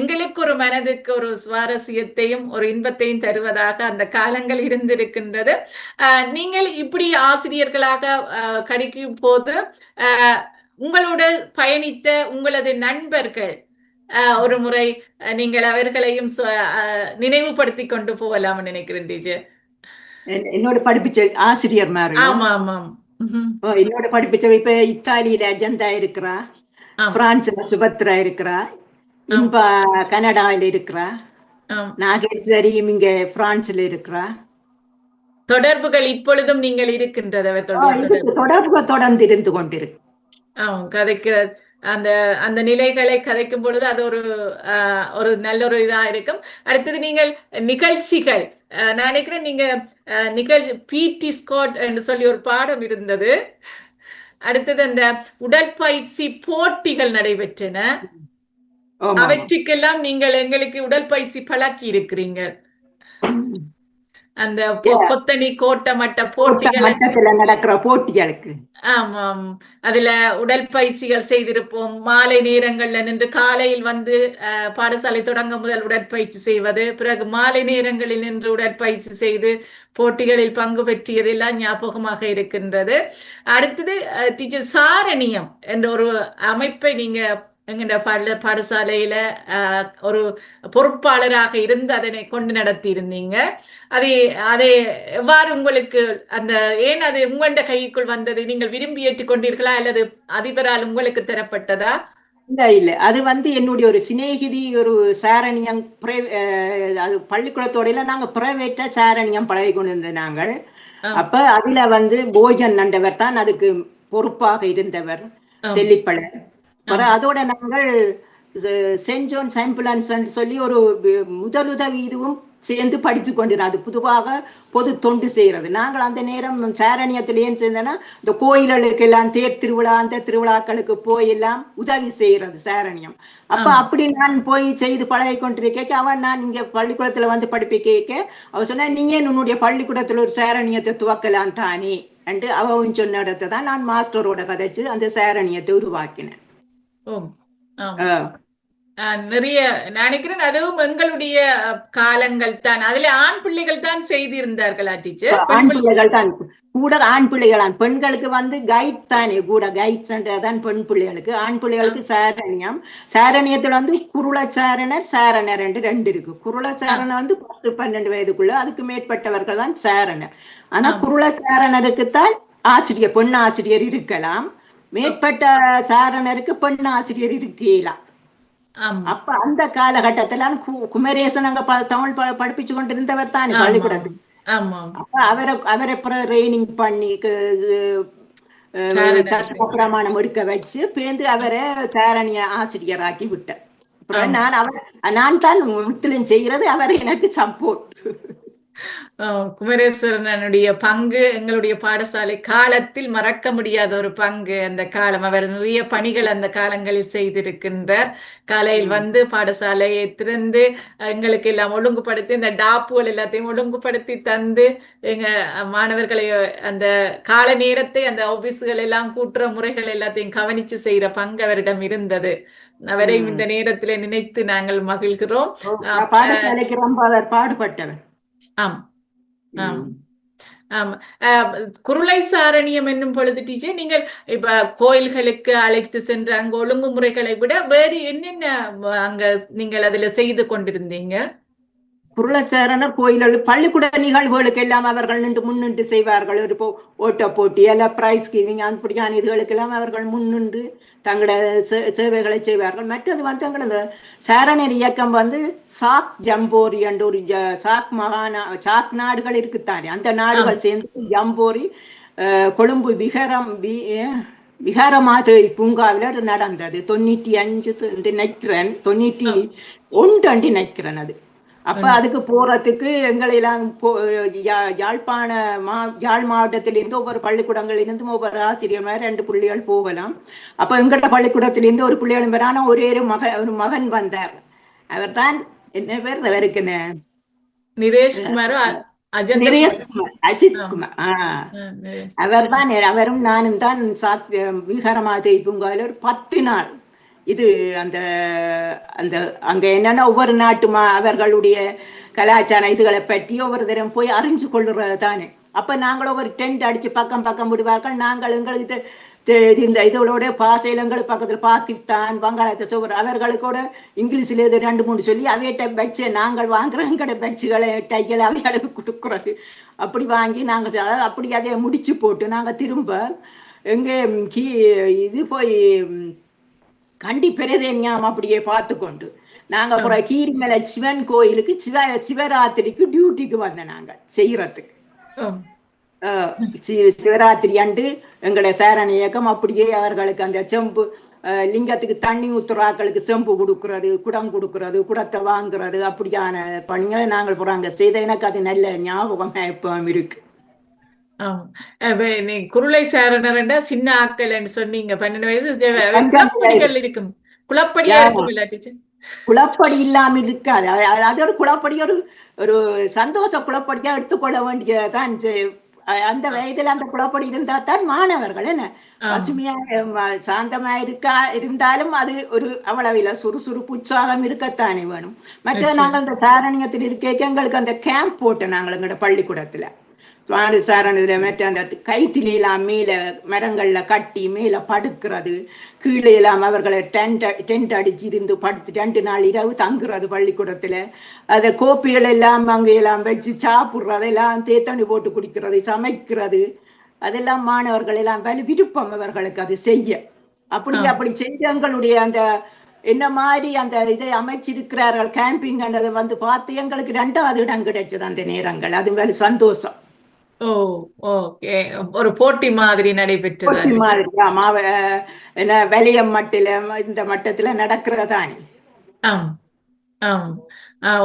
எங்களுக்கு ஒரு மனதுக்கு ஒரு சுவாரஸ்யத்தையும் ஒரு இன்பத்தையும் தருவதாக அந்த காலங்கள் இருந்திருக்கின்றது. நீங்கள் இப்படி ஆசிரியர்களாக கிடைக்கும் போது உங்களோட பயணித்த உங்களது நண்பர்கள் ஒரு முறை நீங்கள் அவர்களையும் நினைவுபடுத்தி கொண்டு போகலாம் நினைக்கிறேன் டீச்சர்.
என்னோட படிப்பிச்ச ஆசிரியர் மாதிரி.
ஆமா ஆமாம்.
என்னோட படிப்பிச்ச இப்ப இத்தாலியில அஜந்தா இருக்கிறா, பிரான்ஸ்ல சுபத்ரா இருக்கிறா, இப்ப கனடாவில இருக்கிறா, நாகேஸ்வரியும் இங்க பிரான்ஸ்ல இருக்கிறா.
தொடர்புகள் இப்பொழுதும் நீங்கள் இருக்கின்றது அவர்களுடைய
தொடர்புகள் தொடர்ந்து இருந்து கொண்டிருக்கு.
கதைக்கிற அந்த நிலைகளை கதைக்கும் பொழுது அது ஒரு நல்ல ஒரு இதா இருக்கும். அடுத்தது நீங்கள் நிகழ்ச்சிகள், நான் நினைக்கிறேன் நீங்க நிகழ்ச்சி பிடி ஸ்காட் என்று சொல்லி ஒரு பாடம் இருந்தது. அடுத்தது அந்த உடற்பயிற்சி போட்டிகள் நடைபெற்றன. அவற்றுக்கெல்லாம் நீங்கள் எங்களுக்கு உடற்பயிற்சி பழக்கி இருக்கிறீங்க. அந்த கொத்தணி கோட்டமட்ட போட்டிகள்
நடக்கிற போட்டிகளுக்கு.
ஆமாம், அதுல உடற்பயிற்சிகள் செய்திருப்போம். மாலை நேரங்கள்ல நின்று காலையில் வந்து பாடசாலை தொடங்க முதல் உடற்பயிற்சி செய்வது, பிறகு மாலை நேரங்களில் நின்று உடற்பயிற்சி செய்து போட்டிகளில் பங்கு பெற்றியதெல்லாம் ஞாபகமாக இருக்கின்றது. அடுத்தது டீச்சர் சாரணியம் என்ற ஒரு அமைப்பை நீங்க எங்கட பாடசாலையில ஒரு பொறுப்பாளராக இருந்து அதனை கொண்டு நடத்தி இருந்தீங்க. அதை எவ்வாறு உங்களுக்கு ஏன் அது உங்களோட கைக்குள் வந்தது? நீங்கள் விரும்பி ஏற்றுக்கொண்டீர்களா அல்லது அதிபரால் உங்களுக்கு தரப்பட்டதா?
இல்ல அது என்னுடைய ஒரு சிநேகிதி ஒரு சாரணியம் அது பள்ளிக்கூடத்தோட நாங்க பிரைவேட்டா சாரணியம் பழகி கொண்டு இருந்த நாங்கள்.
ஆம்
அப்ப அதுல போஜன் நண்டவர் தான் அதுக்கு பொறுப்பாக இருந்தவர்,
ஆம்
தெல்லிப்பளை.
ஆம்
அதோட நாங்கள் செயின்ட் ஜோன்ஸ் ஆம்புலன்ஸ் சொல்லி ஒரு முதலுதவி இதுவும் சேர்ந்து படித்து கொண்டிருந்தோம். அது பொதுவாக பொது தொண்டு செய்யறது. நாங்கள் அந்த நேரம் சாரணியத்தில் ஏன் சேர்ந்தோன்னா இந்த கோயில்களுக்கு எல்லாம் தேர் திருவிழா அந்த திருவிழாக்களுக்கு போய் எல்லாம் உதவி செய்யறது சாரணியம். அப்ப
ஆம்
அப்படி நான் போய் செய்து பழகி கொண்டிருக்க அவன் நான் இங்க பள்ளிக்கூடத்துல படிப்பிக்க அவ சொன்ன நீங்க உன்னுடைய பள்ளிக்கூடத்துல ஒரு சாரணியத்தை துவக்கலாம் தானே என்று அவன் சொன்ன இடத்தை தான் நான் மாஸ்டரோட கதைச்சு அந்த சாரணியத்தை உருவாக்கினேன்.
ஓம் ஆம் நிறைய நினைக்கிறேன். அதுவும் எங்களுடைய காலங்கள் தான். அதுல ஆண் பிள்ளைகள் தான் செய்திருந்தார்களா டீச்சர்?
ஆண் பிள்ளைகள் தான் கூட. ஆண் பிள்ளைகளான் பெண்களுக்கு கைட் தானே கூட. கைட்ஸ் தான் பெண் பிள்ளைகளுக்கு. ஆண் பிள்ளைகளுக்கு சாரணியம். சாரணியத்துல குருள சாரணர் சாரணர் ரெண்டு இருக்கு. குருள சாரணர் 10-12 வயதுக்குள்ள, அதுக்கு மேற்பட்டவர்கள் தான் சாரணர். ஆனா குருள சாரணருக்குத்தான் ஆசிரியர், பெண் ஆசிரியர் இருக்கலாம். மேற்பட்ட சாரணருக்கு பெண் ஆசிரியர் இருக்கலாம். அப்ப அந்த காலகட்டத்துல குமரேசன் அங்க தமிழ் படிப்பிச்சு கொண்டிருந்தவர் தானே பள்ளிக்கூடத்துக்கு. அப்ப அவரை ட்ரெயினிங் பண்ணி சட்ட பிரமாணம் எடுக்க வச்சு பேந்து அவரை சாரணிய ஆசிரியராக்கி விட்டார். நான் தான் முற்றிலும் செய்கிறது, அவர் எனக்கு சப்போர்ட்.
குமரேஸ்வரனுடைய பங்கு எங்களுடைய பாடசாலை காலத்தில் மறக்க முடியாத ஒரு பங்கு. அந்த காலம் அவர் நிறைய பணிகள் அந்த காலங்களில் செய்திருக்கின்றார். காலையில் பாடசாலையை திறந்து எங்களுக்கு எல்லாம் ஒழுங்குபடுத்தி, இந்த டாப்புகள் எல்லாத்தையும் ஒழுங்குபடுத்தி தந்து எங்க மாணவர்களை அந்த கால நேரத்தை அந்த ஆபீஸுகள் எல்லாம் கூட்டுற முறைகள் எல்லாத்தையும் கவனிச்சு செய்யற பங்கு அவரிடம் இருந்தது. அவரை இந்த நேரத்தில் நினைத்து நாங்கள் மகிழ்கிறோம்.
பாடசாலைக்கு ரொம்ப அவர் பாடுபட்டவர்.
ஆம் ஆம் ஆமா. குருளை சாரணியம் என்னும் பொழுது டீச்சர், நீங்கள் இப்ப கோயில்களுக்கு அழைத்து சென்று அங்க ஒழுங்குமுறைகளை விட வேறு என்னென்ன அங்க நீங்கள் அதுல செய்து கொண்டிருந்தீங்க?
குருளச்சாரணர் கோயில்கள் பள்ளிக்கூட நிகழ்வுகளுக்கு எல்லாம் அவர்கள் முன்னின்று செய்வார்கள். ஒரு ஓட்ட போட்டி எல்லாம் பிரைஸ் கிவிங் அப்படியான இதுகளுக்கெல்லாம் அவர்கள் முன்னின்று தங்களோட சேவைகளை செய்வார்கள். மற்றது எங்களது சாரணர் இயக்கம் சாக் ஜம்போரி என்ற ஒரு சாக் நாடுகள் இருக்குத்தானே, அந்த நாடுகள் சேர்ந்து ஜம்போரி கொழும்பு விகாரமாதேவி பூங்காவில நடந்தது. 95 நினைக்கிறேன், 91 நினைக்கிறேன் அது. அப்ப அதுக்கு போறதுக்கு எங்களை எல்லாம் யாழ் மாவட்டத்திலிருந்து ஒவ்வொரு பள்ளிக்கூடங்களிலிருந்தும் ஒவ்வொரு ஆசிரியர் 2 பிள்ளைகள் போகலாம். அப்ப எங்கட பள்ளிக்கூடத்திலிருந்து ஒரு பிள்ளைகளும் ஆனா ஒரு மகன் வந்தார். அவர் தான் என்ன பேர் அவருக்கு
நிரேஷ்குமார் அஜித் குமார்.
அவர் தான். அவரும் நானும் தான் விகாரமாதேவி பூங்காவில் ஒரு 10 நாள் இது அந்த அந்த அங்க என்னன்னா ஒவ்வொரு நாட்டு அவர்களுடைய கலாச்சார இதுகளை பற்றி ஒவ்வொரு தரம் போய் அறிஞ்சு கொள்ளுறது தானே. அப்ப நாங்களும் ஒரு டென்ட் அடிச்சு பக்கம் விடுவார்கள். நாங்கள் எங்களுக்கு இந்த இதோட பாசைலங்கள் பக்கத்துல பாகிஸ்தான், வங்காளத்தை அவர்களுக்கூட இங்கிலீஷ்ல 2-3 சொல்லி அவையிட்ட பட்சை நாங்கள் வாங்குறவங்களோட பட்சுகளை டைகளை அவைகளுக்கு கொடுக்குறது. அப்படி வாங்கி நாங்க அப்படி அதை முடிச்சு போட்டு நாங்க திரும்ப எங்க இது போய் கண்டி பிரதேன்யாம் அப்படியே பார்த்து கொண்டு நாங்க அப்புறம் கீரிமலை சிவன் கோயிலுக்கு சிவராத்திரிக்கு டியூட்டிக்கு வந்த நாங்கள் செய்யறதுக்கு. சிவராத்திரி அன்று எங்களுடைய சாரண இயக்கம் அப்படியே அவர்களுக்கு அந்த செம்பு லிங்கத்துக்கு தண்ணி ஊத்துறாக்களுக்கு செம்பு கொடுக்கறது, குடம் கொடுக்கறது, குடத்தை வாங்குறது, அப்படியான பணிகளை நாங்கள் போறாங்க செய்த. எனக்கு அது நல்ல ஞாபகம் எப்பவும் இருக்கு.
நீ குருளை சாரணர்ண்டா சின்ன ஆக்கள் சொன்னீங்க. 12 வயசு இருக்கும். குளப்படியா இருக்கும் இல்ல டீச்சர்?
குளப்படி இல்லாம இருக்காது. அது ஒரு குளப்படி, ஒரு சந்தோஷ குளப்படியா எடுத்துக்கொள்ள வேண்டியதான். அந்த வயதுல அந்த குளப்படி இருந்தா தான் மாணவர்கள் என்ன பசுமையா சாந்தமா இருந்தாலும் அது ஒரு அவ்வளவில சுறுசுறுப்பு உற்சாகம் இருக்கத்தானே வேணும். மற்ற நாங்கள் அந்த சாரணியத்தில் இருக்க எங்களுக்கு அந்த கேம்ப் போட்டு நாங்கள் எங்களோட பள்ளிக்கூடத்துல சாரணத்துல மற்ற அந்த கைத்திலாம் மேல மரங்கள்ல கட்டி மேல படுக்கிறது, கீழே எல்லாம் அவர்களை டென்ட் அடிச்சு இருந்து படுத்து 2 நாள் இரவு தங்குறது பள்ளிக்கூடத்துல. அத கோப்பைகள் எல்லாம் அங்கெல்லாம் வச்சு சாப்பிடுறது, எல்லாம் தேத்தண்ணி போட்டு குடிக்கிறது, சமைக்கிறது, அதெல்லாம் மாணவர்கள் எல்லாம் விருப்பம் அவர்களுக்கு அது செய்ய. அப்படி செஞ்சு எங்களுடைய அந்த என்ன மாதிரி அந்த இதை அமைச்சிருக்கிறார்கள் கேம்பிங் வந்து பார்த்து எங்களுக்கு 2வது இடம் கிடைச்சது அந்த நேரங்கள். அது மேல சந்தோஷம்.
ஓ, ஓகே. ஒரு போட்டி மாதிரி நடைபெற்றதா?
போட்டி மாதிரி என்ன வலியம் மட்டில இந்த மட்டத்துல நடக்கிறதானே.
ஆம், ஆம்.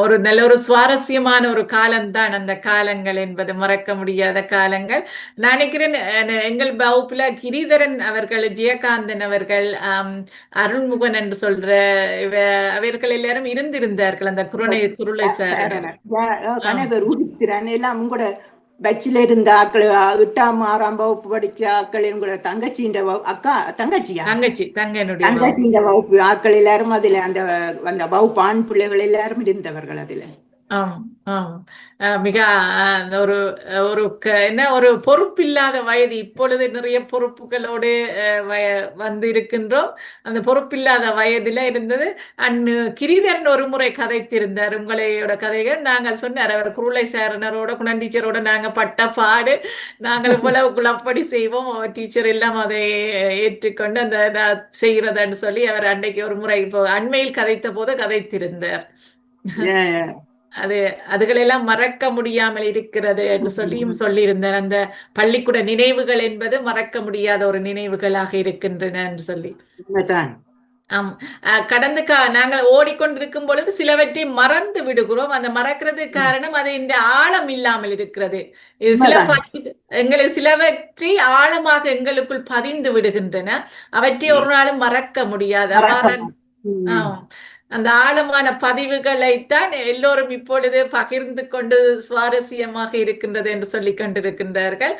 ஒரு நல்ல ஒரு சுவாரஸ்யமான ஒரு காலம்தான் அந்த காலங்கள் என்பது, மறக்க முடியாத காலங்கள். நான் நினைக்கிறேன் எங்கள் வகுப்புல கிரிதரன் அவர்கள், ஜெயகாந்தன் அவர்கள், அருள்முகன் என்று சொல்ற அவர்கள் எல்லாரும் இருந்திருந்தார்கள் அந்த குருளை சாரணர்.
கணவர் உடுத்திறன் எல்லாம் கூட பச்சில இருந்த ஆக்கள் 8ஆம் 6ஆம் வகுப்பு படிச்ச ஆக்கள் கூட தங்கச்சின்ற அக்கா தங்கச்சின்ற வகுப்பு ஆக்கள் எல்லாரும் அதுல அந்த அந்த வகுப்பு ஆண் பிள்ளைகள் எல்லாரும் இருந்தவர்கள் அதுல.
ஆம், ஆம். மிக ஒரு ஒரு என்ன ஒரு பொறுப்பில்லாத வயது. இப்பொழுது நிறைய பொறுப்புகளோடு வந்து இருக்கின்றோம். அந்த பொறுப்பில்லாத வயதுல இருந்தது. கிரீதரன் ஒரு முறை கதைத்திருந்தார் உங்களையோட கதைகள். நாங்கள் சொன்னார், அவர் குருளை சாரணரோட குணன் டீச்சரோட நாங்க பட்ட பாடு, நாங்கள் இவ்வளவு குழப்படி செய்வோம், அவர் டீச்சர் எல்லாம் அதை ஏற்றுக்கொண்டு அந்த செய்கிறதுன்னு சொல்லி அவர் அன்றைக்கு ஒரு முறை இப்போ அண்மையில் கதைத்த போது கதைத்திருந்தார். அதுகளெல்லாம் மறக்க முடியாமல் இருக்கிறது என்று சொல்லியும் சொல்லியிருந்தார். அந்த பள்ளிக்கூட நினைவுகள் என்பது மறக்க முடியாத ஒரு நினைவுகளாக இருக்கின்றன என்று சொல்லி. ஆம், கடந்து நாங்கள் ஓடிக்கொண்டிருக்கும் பொழுது சிலவற்றை மறந்து விடுகிறோம். அந்த மறக்கிறது காரணம் அது இந்த ஆழம் இல்லாமல் இருக்கிறது. எங்களுக்கு சிலவற்றை ஆழமாக எங்களுக்குள் பதிந்து விடுகின்றன. அவற்றை ஒரு நாளும் மறக்க முடியாது. அந்த ஆழமான பதிவுகளைத்தான் எல்லோரும் இப்பொழுது பகிர்ந்து கொண்டு சுவாரஸ்யமாக இருக்கின்றது என்று சொல்லிக் கொண்டிருக்கின்றார்கள்.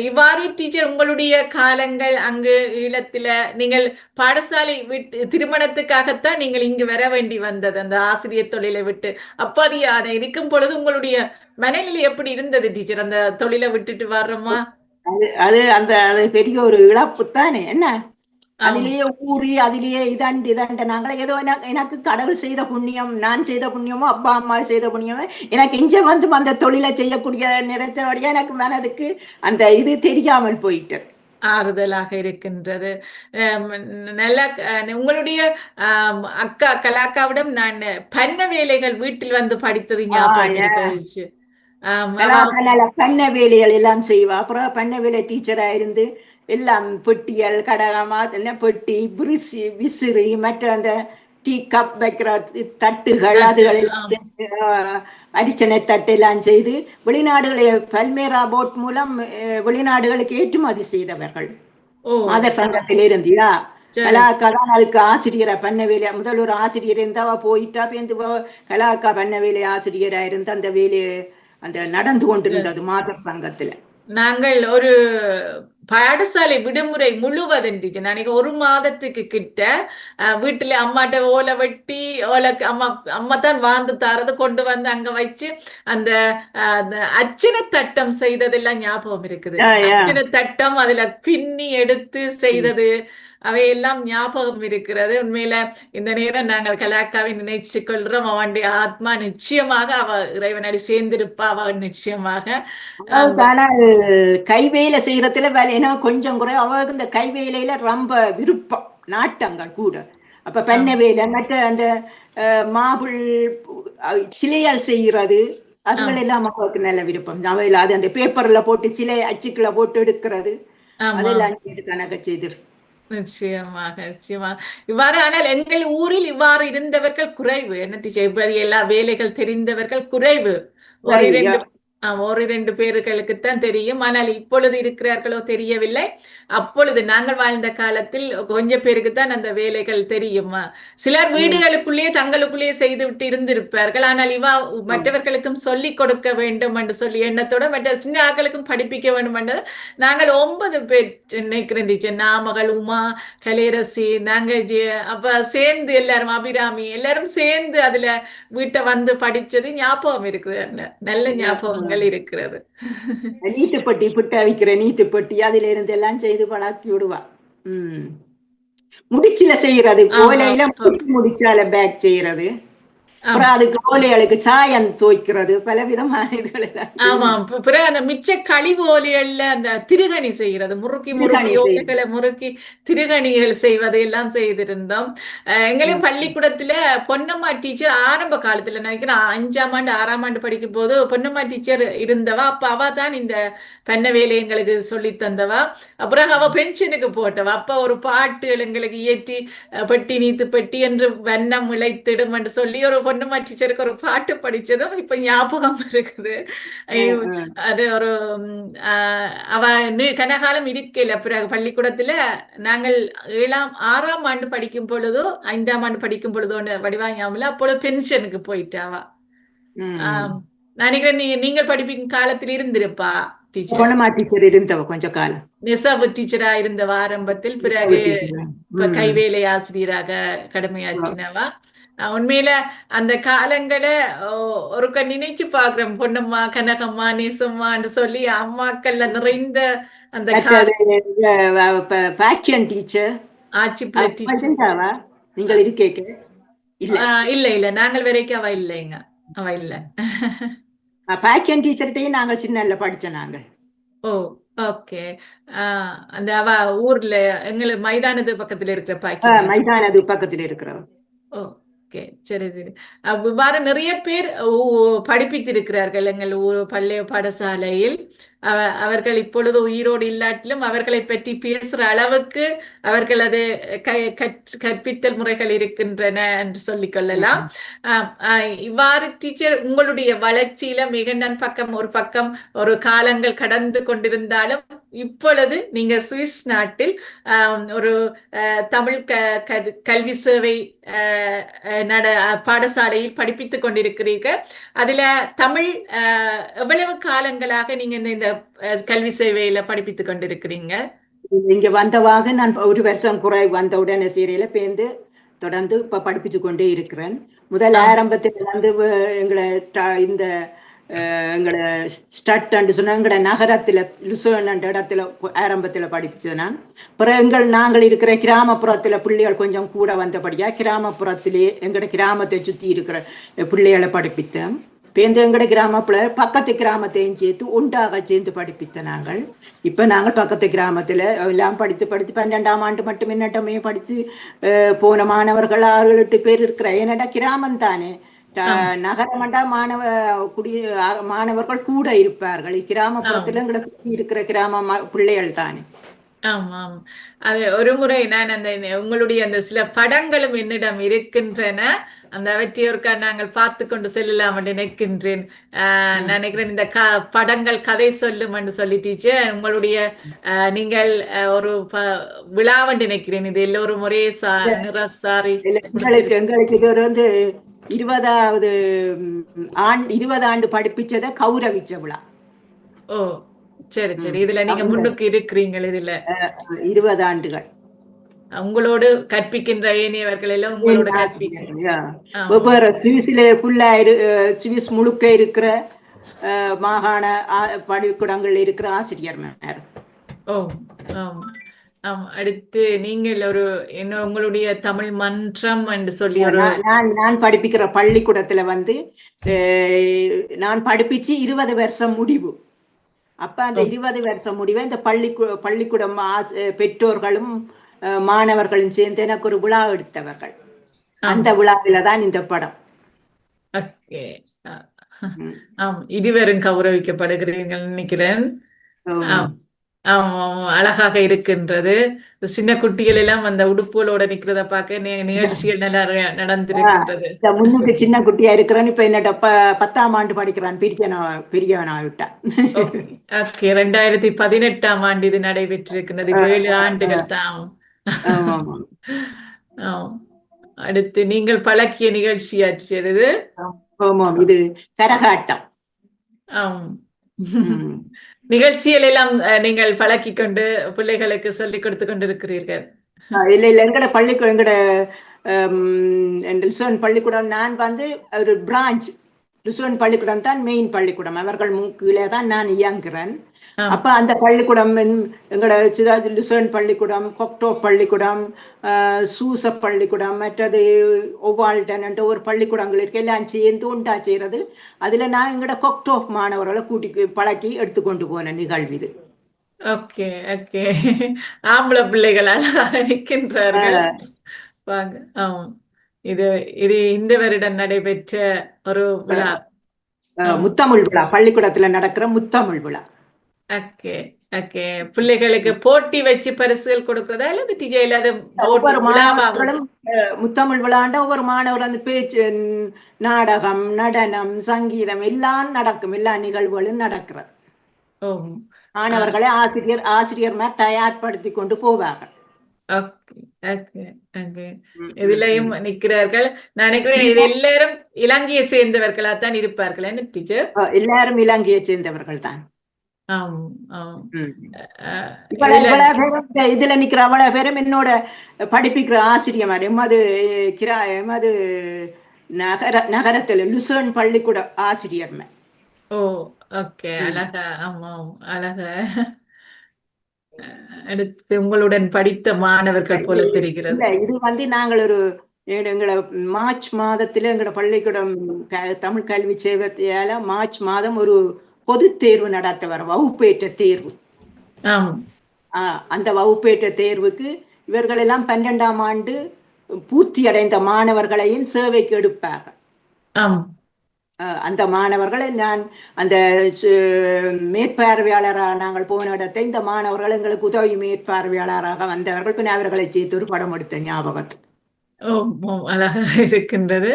இவ்வாறு டீச்சர், உங்களுடைய காலங்கள் அங்கு ஈழத்துல நீங்கள் பாடசாலை விட்டு திருமணத்துக்காகத்தான் நீங்கள் இங்கு வர வேண்டி வந்தது, அந்த ஆசிரியர் தொழிலை விட்டு. அப்படியான இருக்கும் பொழுது உங்களுடைய மனநிலை எப்படி இருந்தது டீச்சர்? அந்த தொழிலை விட்டுட்டு வர்றோமா?
அது பெரிய ஒரு இழப்பு தானே. என்ன அதிலேயே ஊறி அதிலேயே இதாண்டு நாங்களே ஏதோ எனக்கு கடவுள் செய்த புண்ணியம், நான் செய்த புண்ணியமோ அப்பா அம்மா செய்த புண்ணியமோ எனக்கு இங்க வந்து அந்த தொழிலை செய்யக்கூடிய நினைத்தபடியா எனக்கு மனதுக்கு அந்த இது தெரியாமல் போயிட்டது.
ஆறுதலாக இருக்கின்றது. நல்ல உங்களுடைய அக்கா கலாக்காவிடம் நான் பண்ண வேலைகள் வீட்டில் வந்து படித்தது ஞாபகம் இருந்துச்சு.
பண்ண வேலைகள் எல்லாம் செய்வா. அப்புறம் பண்ண வேலை டீச்சரா இருந்து எல்லாம் பெட்டியல் கடகமா பெட்டி புரிசி விசிறி மற்ற அந்த டீ கப் வைக்கிற தட்டுகள் அதுகள் அரிச்சனை தட்டு எல்லாம் செய்து வெளிநாடுகளை பல்மேரா போட் மூலம் வெளிநாடுகளுக்கு ஏற்றுமதி செய்தவர்கள் மாதர் சங்கத்தில் இருந்தியா. கலாக்காதான் அதுக்கு ஆசிரியரா பண்ண வேலையா முதல் ஒரு ஆசிரியர் இருந்தாவா போயிட்டா பேருந்து கலாக்கா பண்ண வேலை ஆசிரியரா இருந்து அந்த வேலையை அந்த நடந்து கொண்டிருந்தது மாதர் சங்கத்துல.
நாங்கள் ஒரு பாடசாலை விடுமுறை முழுவதும் நினைக்க 1 மாதத்துக்கு கிட்ட வீட்டுல அம்மாட்ட ஓலை வெட்டி அம்மா தான் வாழ்ந்து தாரது கொண்டு வந்து அங்க வச்சு அந்த அச்சனை தட்டம் செய்ததெல்லாம் ஞாபகம் இருக்குது. அச்சனை தட்டம் அதுல பின்னி எடுத்து செய்தது அவையெல்லாம் ஞாபகம் இருக்கிறது. உண்மையில இந்த நேரம் நாங்கள் கலாக்காவை நினைச்சு கொள்றோம். அவனுடைய ஆத்மா நிச்சயமாக அவ இறைவனடி சேர்ந்திருப்பா. அவ நிச்சயமாக
கைவேலை செய்யறதுல வேலைன்னா கொஞ்சம் குறை. அவருக்கு இந்த கைவேலையில ரொம்ப விருப்பம், நாட்டங்கள் கூட. அப்ப பண்ண வேலை மற்ற அந்த மாபிள் சிலையால் செய்யறது அதுகள் எல்லாம் அவருக்கு நல்ல விருப்பம். அவையில அது அந்த பேப்பர்ல போட்டு சிலை அச்சுக்களை போட்டு எடுக்கிறது அதெல்லாம் கணக்க செய்து.
நிச்சயமாக நிச்சயமாக இவ்வாறு. ஆனால் எங்கள் ஊரில் இவ்வாறு இருந்தவர்கள் குறைவு. என்ன டீச்சர், எல்லா வேலைகள் தெரிந்தவர்கள் குறைவு. ஒரு 2 பேர்களுக்குத்தான் தெரியும். ஆனால் இப்பொழுது இருக்கிறார்களோ தெரியவில்லை. அப்பொழுது நாங்கள் வாழ்ந்த காலத்தில் கொஞ்சம் பேருக்குத்தான் அந்த வேலைகள் தெரியும். சிலர் வீடுகளுக்குள்ளேயே தங்களுக்குள்ளேயே செய்து விட்டு இருந்திருப்பார்கள். ஆனால் மற்றவர்களுக்கும் சொல்லிக் கொடுக்க வேண்டும் என்று சொல்லி எண்ணத்தோட மற்ற சின்ன ஆக்களுக்கும் படிப்பிக்க வேண்டும் என்றது. நாங்கள் 9 பேர் நினைக்கிறேன் டீச்சர். நாமகள், உமா, கலையரசி, நாங்க அப்ப சேர்ந்து எல்லாரும், அபிராமி எல்லாரும் சேர்ந்து அதுல வீட்டை வந்து படிச்சது ஞாபகம் இருக்குது. நல்ல ஞாபகம் இருக்கிறது.
நீத்துப்பட்டி புட்ட வைக்கிற நீத்துப்பட்டி அதுல இருந்து எல்லாம் செய்து பழக்கி விடுவா. முடிச்சில செய்யறது, கோலையில முடிச்சால பேக் செய்யறது.
ஆம்.
அப்புறம் அதுக்கு ஓலைகளுக்கு சாயம் துவைக்கிறது பல விதமான இதுகளை தான் செய்யும்.
ஆமாம். பிறகு அந்த மிச்ச கழிவு ஓலைகள்ல அந்த திருகணி செய்கிறது. முறுக்கி முறுக்கி
திருகாணி செய்யும்.
ஓலைகளை முறுக்கி திருகணிகள் செய்வது எல்லாம் செய்திருந்தோம். எங்களையும் பள்ளிக்கூடத்துல பொன்னம்மா டீச்சர் ஆரம்ப காலத்துல நினைக்கிறேன் 5ஆம் ஆண்டு 6ஆம் ஆண்டு படிக்கும் போது பொன்னம்மா டீச்சர் இருந்தவா. அப்ப அவ தான் இந்த பண்ண வேலை எங்களுக்கு சொல்லி தந்தவா. அப்புறம் அவ பென்ஷனுக்கு போட்டவா. அப்ப ஒரு பாட்டு எங்களுக்கு இயற்றி பெட்டி நீத்து பெட்டி என்று வண்ணம் இழைத்திடும் என்று சொல்லி ஒரு பொன்னம்மா டீச்சருக்கு ஒரு பாட்டு படிச்சதும் இப்ப ஞாபகம் இருக்குது. ஐயோ, அது ஒரு அவ கனகாலம் இருக்கல. பிறகு பள்ளிக்கூடத்துல நாங்கள் 6ஆம் ஆண்டு படிக்கும் பொழுதோ 5ஆம் ஆண்டு படிக்கும் பொழுதோ வடிவாங்காமல அப்பொழுது பென்ஷனுக்கு போயிட்டா அவ. ஆம், நான் நினைக்கிறேன் நீங்கள் படிப்பிக்கும் காலத்தில் இருந்திருப்பா டீச்சர்.
பொன்னம்மா டீச்சர் இருந்தவ கொஞ்ச காலம்.
நெசவு டீச்சரா இருந்தவ ஆரம்பத்தில். பிறகு
நிசாவு டீச்சர்.
இப்ப கைவேலை ஆசிரியராக கடமையாற்றினவா. உண்மையில அந்த காலங்களை ஒருக்க நினைச்சு பாக்குறேன். பொன்னம்மா கனகம்மா நேசம்மான்னு சொல்லி அம்மாக்கள்ல நிறைந்த அந்த
மற்றது பாக்கியன் டீச்சர்
ஆட்சி பிள்ளை டீச்சர்.
இருந்தாவா நீங்கள் இருக்கேக்க? இல்ல,
இல்ல இல்ல நாங்கள் வரைக்கும் அவ இல்லைங்க. அவ இல்ல.
பாக்கியன் டீச்சர்கிட்டையும் நாங்கள் சின்னல படிச்சோம் நாங்கள்.
ஓ, ஓகே. அந்த அவ ஊர்ல எங்களுக்கு மைதானத்து பக்கத்துல இருக்கிற பாக்கியம்.
மைதானது பக்கத்துல இருக்கிறவர்.
ஓகே, சரி சரி. இவ்வாறு நிறைய பேர் படிப்பித்திருக்கிறார்கள் எங்கள் ஊர் பள்ளி பாடசாலையில். அவர்கள் இப்பொழுது உயிரோடு இல்லாட்டிலும் அவர்களை பற்றி பேசுற அளவுக்கு அவர்களது கற்பித்தல் முறைகள் இருக்கின்றன என்று சொல்லிக் கொள்ளலாம். இவ்வாறு டீச்சர் உங்களுடைய வளர்ச்சியில மிக பக்கம் ஒரு பக்கம் ஒரு காலங்கள் கடந்து கொண்டிருந்தாலும் இப்பொழுது நீங்க சுவிஸ் நாட்டில் ஒரு தமிழ் கல்வி சேவை பாடசாலையில் படிப்பித்துக் கொண்டிருக்கிறீர்கள். அதுல தமிழ் எவ்வளவு காலங்களாக நீங்க இந்த கல்வி சேவையில படிப்பித்துக் கொண்டிருக்கிறீங்க?
இங்க வந்தவாக நான் ஒரு வருஷம் குறை வந்த உடனே சீரையில பேர்ந்து தொடர்ந்து இப்ப படிப்பிச்சு கொண்டே இருக்கிறேன். முதல் ஆரம்பத்தில் வந்து எங்களை இந்த எங்களோட ஸ்டட் சொன்ன எங்களோட நகரத்துல லுசோன் இடத்துல ஆரம்பத்துல படிச்சது நான். அப்புறம் நாங்கள் இருக்கிற கிராமப்புறத்துல பிள்ளைகள் கொஞ்சம் கூட வந்தபடியா கிராமப்புறத்திலே எங்களோட கிராமத்தை சுத்தி இருக்கிற பிள்ளைகளை படிப்பித்தேன். பேருந்து எங்கட கிராமப்புல பக்கத்து கிராமத்தையும் சேர்த்து ஒன்றாக சேர்ந்து படிப்பித்த நாங்கள். இப்ப நாங்கள் பக்கத்து கிராமத்துல எல்லாம் படித்து 12ஆம் ஆண்டு மட்டும் என்னட்டமே படித்து போன மாணவர்கள் 6-8 பேர் இருக்கிற. என்னடா கிராமம் தானே, நகரமண்டா மாணவர்கள் கூட இருப்பார்கள். கிராமப்புறத்துல எங்களை சுற்றி இருக்கிற கிராம பிள்ளைகள் தானே.
ஆமாம். அது ஒரு முறை நான் அந்த உங்களுடைய அந்த சில படங்களும் என்னிடம் இருக்கின்றன. அந்த அவற்றையோருக்கா நாங்கள் பார்த்து கொண்டு செல்லலாம் என்று நினைக்கின்றேன். நினைக்கிறேன் இந்த படங்கள் கதை சொல்லும் என்று சொல்லி டீச்சர் உங்களுடைய நீங்கள் ஒரு விழாவென்று நினைக்கிறேன். இது எல்லோரும் ஒரே சாரி
எங்களுக்கு இது வந்து 20 ஆண்டு படிப்பிச்சத கௌரவிச்ச விழா.
ஓ, சரி சரி. இதுல நீங்க முன்னுக்கு இருக்கிறீங்க. இதுல
20 ஆண்டுகள்
உங்களோடு கற்பிக்கின்ற ஏனையவர்கள் எல்லாம் உங்களோட
வெவ்வேறு சுவிஸ்ல ஃபுல்லா சுவிஸ் முழுக்க இருக்கிற மாகாண பள்ளிக்கூடங்கள் இருக்கிற ஆசிரியர்.
ஓ, அடுத்து நீங்கள் ஒரு என்ன உங்களுடைய தமிழ் மன்றம் என்று சொல்லி ஒரு
நான் படிப்பிக்கிற பள்ளிக்கூடத்துல வந்து நான் படிப்பிச்சு 20 வருஷம் முடிவு. அப்ப அந்த 20 வருஷம் முடிவை இந்த பள்ளிக்கூடம் பெற்றோர்களும் மாணவர்களும் சேர்ந்து எனக்கு ஒரு விழா எடுத்தவர்கள். அந்த விழாவில தான் இந்த படம்.
இருவரும் கௌரவிக்கப்படுகிறீர்கள் நினைக்கிறேன். அழகாக இருக்கின்றது. சின்ன குட்டிகள் எல்லாம் அந்த உடுப்புகளோட நிக்கிறத பார்க்க நிகழ்ச்சிகள் நல்லா நடந்திருக்கின்றது.
முன்னுக்கு சின்ன குட்டியா இருக்கிறேன். இப்ப என்னட்ட 10ஆம் ஆண்டு படிக்கிறான். பெரியவனா விட்டான்.
2018ஆம் ஆண்டு இது நடைபெற்றிருக்கிறது. 7 ஆண்டுகள் தான். அடுத்து நீங்கள் பழக்கிய நிகழ்ச்சியாற்றியது
இது கரகாட்டம்.
நிகழ்ச்சிகள் எல்லாம் நீங்கள் பழக்கி கொண்டு பிள்ளைகளுக்கு சொல்லிக் கொடுத்து கொண்டிருக்கிறீர்கள்?
இல்ல எங்கட பள்ளிக்கூடம் எங்கட பள்ளிக்கூடம் நான் வந்து ஒரு பிரான்ச் லுசுவன் பள்ளிக்கூடம் தான் மெயின் பள்ளிக்கூடம். அவர்கள் கீழே தான் நான் இயங்குறேன்.
ஆம்
அப்ப அந்த பள்ளிக்கூடம் எங்களோட லுசுவன் பள்ளிக்கூடம், கொக்டோ பள்ளிக்கூடம், சூச பள்ளிக்கூடம், மற்றது ஒவால்டன் என்ற ஒரு பள்ளிக்கூடங்கள் இருக்கு, எல்லாம் சேர்ந்து உண்டா செய்யறது. அதுல நான் எங்களோட கொக்டோ மாணவர்களை கூட்டி பழக்கி எடுத்துக்கொண்டு போன நிகழ்வு இது.
Okay okay. ஆம்பளை பிள்ளைகள் அழகாக நிற்கின்றார்கள். வாங்க. ஆமாம். இது இது இந்த வருடம் நடைபெற்ற ஒரு விழா.
முத்தமிழ் விழா, பள்ளிக்கூடத்துல நடக்கிற முத்தமிழ் விழா.
Okay okay. பிள்ளைகளுக்கு போட்டி வச்சு பரிசுகள் கொடுக்கறதா இல்ல டீச்சர் அது
ஒவ்வொரு
விழாவா?
மாணவர்களும் முத்தமிழ் விழாண்ட ஒவ்வொரு மாணவர் அந்த பேச்சு, நாடகம், நடனம், சங்கீதம் எல்லாம் நடக்கும், எல்லா நிகழ்வுகளும் நடக்கிறது.
ஓ.
மாணவர்களை ஆசிரியர்மார் தயார்படுத்தி கொண்டு போவார்கள்.
Okay okay okay. இதுலயும் நிற்கிறார்கள். நான் நினைக்கிறேன் இது எல்லாரும் இலங்கையை சேர்ந்தவர்களா தான் இருப்பார்கள் என்ன டீச்சர்?
எல்லாரும் இலங்கையை சேர்ந்தவர்கள் தான்.
ஆம் ஆம்.
இதுல நிக்கிற அவ்வளவு பேரும் என்னோட படிப்பிக்கிற ஆசிரியர் எமது நகரத்துல லுசர்ன் பள்ளிக்கூட ஆசிரியர்.
ஓ ஓகே. அழகா. ஆமாம் அழகா. அடுத்து உங்களுடன் படித்த மாணவர்கள் போல தெரிகிறது.
இது நாங்கள் ஒரு எங்களை மார்ச் மாதத்துல எங்களோட பள்ளிக்கூடம் தமிழ் கல்வி சேவத்தையால மார்ச் மாதம் ஒரு பொது தேர்வு நடத்த வர, வகுப்பேற்ற தேர்வு. அந்த வகுப்பேற்ற தேர்வுக்கு இவர்கள் எல்லாம் 12ஆம் ஆண்டு பூர்த்தி அடைந்த மாணவர்களையும் சேவைக்கு எடுப்பார்கள். அந்த மாணவர்களை நான் அந்த மேற்பார்வையாளராக நாங்கள் போன இடத்தை இந்த மாணவர்கள் எங்களுக்கு உதவி மேற்பார்வையாளராக வந்தவர்கள். பின் அவர்களை சேர்த்து ஒரு படம் எடுத்த ஞாபகத்தில்.
அழகாக இருக்கின்றது.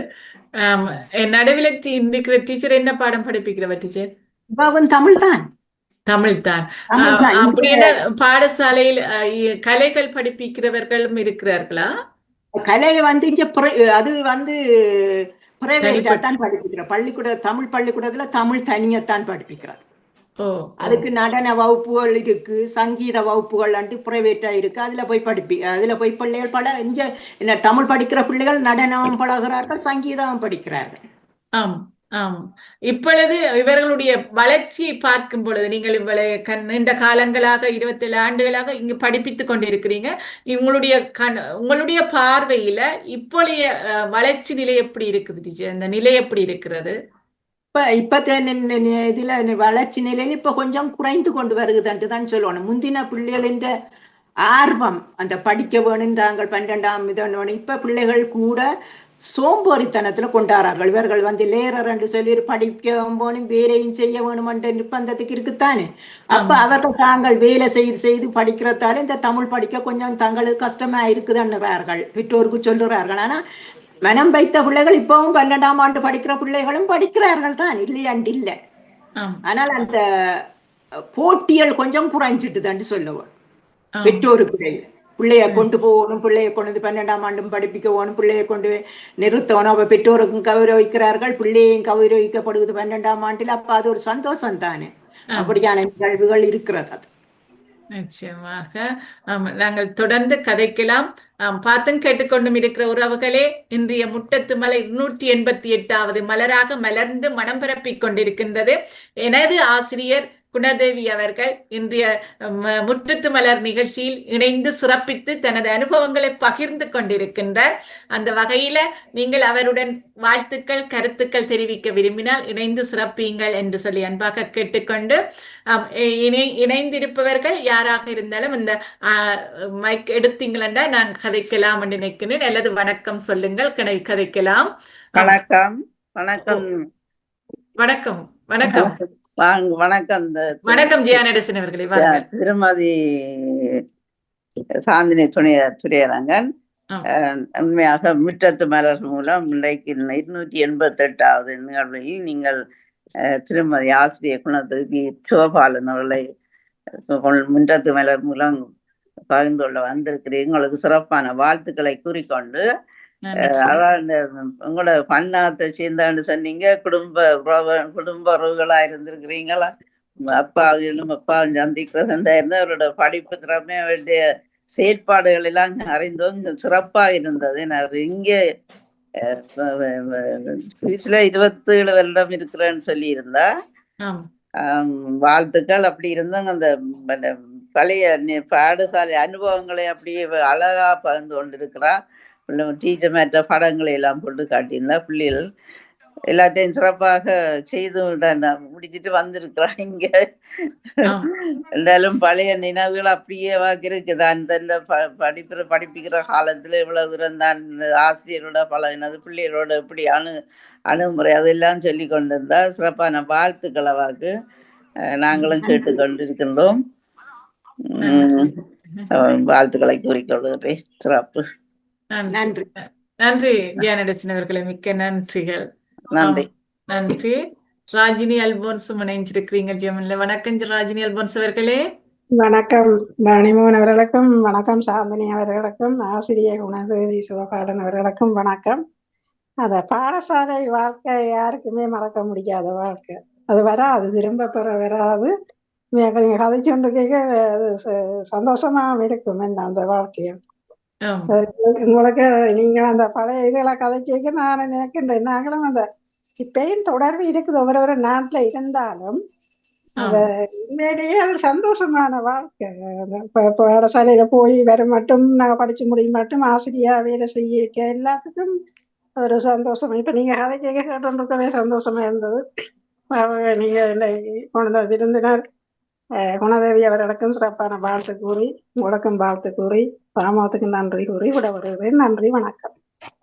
நடுவில் இருக்கிற டீச்சர் என்ன பாடம் படிப்பிக்கிறவ டீச்சர்?
தமிழ் தான்.
தமிழ் தான். அப்படின்னா பாடசாலையில் கலைகள் படிப்பிக்கிறவர்களும் இருக்கிறார்களா?
கலை அது பிரைவேட்டா தான் படிப்பிக்கிறோம். தமிழ் பள்ளிக்கூடத்துல தமிழ் தனியத்தான் படிப்பிக்கிறது. அதுக்கு நடன வகுப்புகள் இருக்கு, சங்கீத வகுப்புகள் பிரைவேட்டா இருக்கு. அதுல போய் பிள்ளைகள் என்ன தமிழ் படிக்கிற பிள்ளைகள் நடனம் பழகிறார்கள், சங்கீதம் படிக்கிறார்கள்.
ஆம் ஆம். இப்பொழுது இவர்களுடைய வளர்ச்சியை பார்க்கும் பொழுது நீங்கள் நீண்ட காலங்களாக 27 ஆண்டுகளாக இங்கு படிப்பித்துக் கொண்டிருக்கிறீங்க. உங்களுடைய பார்வையில இப்பொழுதைய வளர்ச்சி நிலை எப்படி இருக்குது டீச்சர்? இந்த நிலை எப்படி இருக்கிறது?
இதுல வளர்ச்சி நிலையில இப்ப கொஞ்சம் குறைந்து கொண்டு வருகுதுன்ட்டு தான் சொல்லணும். முந்தின பிள்ளைகளின் ஆர்வம் அந்த படிக்க வேணும், தாங்கள் 12ஆம் இப்ப பிள்ளைகள் கூட சோம்பேறித்தனத்துல கொண்டாடுறார்கள். இவர்கள் லேரர் என்று சொல்லி படிக்க போனும் வேலையும் செய்ய வேணும் என்ற நிர்பந்தத்துக்கு இருக்குத்தானே. அப்ப அவர்கள் தாங்கள் வேலை செய்து படிக்கிறதால இந்த தமிழ் படிக்க கொஞ்சம் தங்களுக்கு கஷ்டமா இருக்குதுன்னுறார்கள், பெற்றோருக்கு சொல்லுறார்கள். ஆனா மனம் வைத்த பிள்ளைகள் இப்பவும் 12ஆம் ஆண்டு படிக்கிற பிள்ளைகளும் படிக்கிறார்கள் தான், இல்லையாண்டு இல்ல. ஆனால் அந்த போட்டியல் கொஞ்சம் குறைஞ்சிட்டுதான்னு சொல்லுவோம் பெற்றோருக்கு. பிள்ளைய கொண்டு போகணும், பிள்ளைய கொண்டு 12ஆம் ஆண்டும் படிப்பிக்க போகணும், பிள்ளைய கொண்டு நிறுத்தணும். அப்ப பெற்றோருக்கும் கௌரவிக்கிறார்கள், பிள்ளையும் கௌரவிக்கப்படுவது 12ஆம் ஆண்டில். அப்ப அது ஒரு சந்தோஷம் தானே. அப்படியான நிகழ்வுகள் இருக்கிறது. அது
நிச்சயமாக. நாங்கள் தொடர்ந்து கதைக்கலாம். பார்த்தும் கேட்டுக்கொண்டும் இருக்கிற உறவுகளே, இன்றைய முட்டத்து மலை 288வது மலராக மலர்ந்து மனம் பரப்பிக் கொண்டிருக்கின்றது. எனது ஆசிரியர் குணதேவி அவர்கள் இன்றைய முற்றத்து மலர் நிகழ்ச்சியில் இணைந்து சிறப்பித்து தனது அனுபவங்களை பகிர்ந்து கொண்டிருக்கின்றார். அந்த வகையில நீங்கள் அவருடன் வாழ்த்துக்கள், கருத்துக்கள் தெரிவிக்க விரும்பினால் இணைந்து சிறப்பீங்கள் என்று சொல்லி அன்பாக கேட்டுக்கொண்டு, இணைந்திருப்பவர்கள் யாராக இருந்தாலும் இந்த மைக் எடுத்தீங்களா நாங்கள் கதைக்கலாம் என்று நினைக்கிறேன். அல்லது வணக்கம் சொல்லுங்கள், கதைக்கலாம்.
வணக்கம் வணக்கம்
வணக்கம் வணக்கம்
வணக்கம்.
வணக்கம் ஜியானடசன் அவர்களே.
திருமதி சாந்தினி துரையரங்கன் உண்மையாக முற்றத்து மலர் மூலம் இன்றைக்கு 288வது நிகழ்வில் நீங்கள் திருமதி ஆசிரியர் குணதேவி சிவபாலன் அவர்களை முற்றத்து மலர் மூலம் பகிர்ந்து கொள்ள வந்திருக்கிறீர்கள். உங்களுக்கு சிறப்பான வாழ்த்துக்களை கூறிக்கொண்டு, உங்களோட பண்ணாத்தை சேர்ந்தான்னு சொன்னீங்க, குடும்ப உறவுகளா இருந்திருக்கிறீங்களா, அப்பாவும் சந்திக்கிறதா இருந்தா அவரோட படிப்பு திறமை, அவருடைய செயற்பாடுகள் எல்லாம் அறிந்தோம், சிறப்பா இருந்தது. இங்கே சுவிஸ்ல 27 வருடம் இருக்கிறேன்னு சொல்லி இருந்தா வாழ்த்துக்கள். அப்படி இருந்தாங்க அந்த பழைய பாடசாலை அனுபவங்களை அப்படியே அழகா பகிர்ந்து கொண்டிருக்கிறான். டீச்சர் மேற்ற படங்களை எல்லாம் போட்டு காட்டியிருந்தா பிள்ளைகள் எல்லாத்தையும் சிறப்பாக செய்து முடிச்சுட்டு வந்திருக்கிறான் இங்க. இருந்தாலும் பழைய நினைவுகள் அப்படியே இருக்குது. அந்த படிப்பிக்கிற காலத்துல இவ்வளவு தூரம் தான் ஆசிரியரோட பழகினது, பிள்ளைகளோட எப்படி அணுகுமுறை அதெல்லாம் சொல்லி கொண்டிருந்தால் சிறப்பான வாழ்த்துக்களை வாக்கு நாங்களும் கேட்டுக்கொண்டிருக்கின்றோம். வாழ்த்துக்களை கூறிக்கொள்கிறேன். சிறப்பு.
நன்றி.
நன்றி தியானடசன் அவர்களே, மிக்க நன்றிகள்.
நன்றி.
நன்றி. ராஜினி அல்போன்ஸ் இணைஞ்சிருக்கிறீங்க ஜெமன்ல. வணக்கம் ராஜினி அல்போன்ஸ் அவர்களே.
வணக்கம் ராணிமோகன் அவர்களுக்கும் வணக்கம், சாந்தினி அவர்களுக்கும், ஆசிரியர் குணதேவி சிவபாலன் அவர்களுக்கும் வணக்கம். அத பாடசாலை வாழ்க்கை யாருக்குமே மறக்க முடியாத வாழ்க்கை. அது வராது, திரும்ப பெற வராது. நீங்க கதைச்சு கொண்டு கேட்க அது சந்தோஷமா இருக்கும். என்ன அந்த வாழ்க்கையில் உங்களுக்கு நீங்க அந்த பழைய இதுகளை கதை கேட்க நான் நினைக்கின்றேன். நாங்களும் அந்த இப்பயும் தொடர்பு இருக்குது ஒவ்வொரு நாட்டுல இருந்தாலும் அந்த உண்மையிலேயே அது சந்தோஷமான வாழ்க்கை. பாடசாலையில போய் வர மட்டும் நாங்க படிச்சு முடியும் மட்டும் ஆசிரியா வேலை செய்ய எல்லாத்துக்கும் ஒரு சந்தோஷம். இப்ப நீங்க கதை கேட்க கேட்டுருக்கவே சந்தோஷமா இருந்தது. நீங்க விருந்தினர் குணதேவி அவர்களுக்கும் சிறப்பான வாழ்த்து கூறி, உங்களுக்கும் வாழ்த்து கூறி, பாமத்துக்கு நன்றி கூறி விட வருகிறேன். நன்றி, வணக்கம்.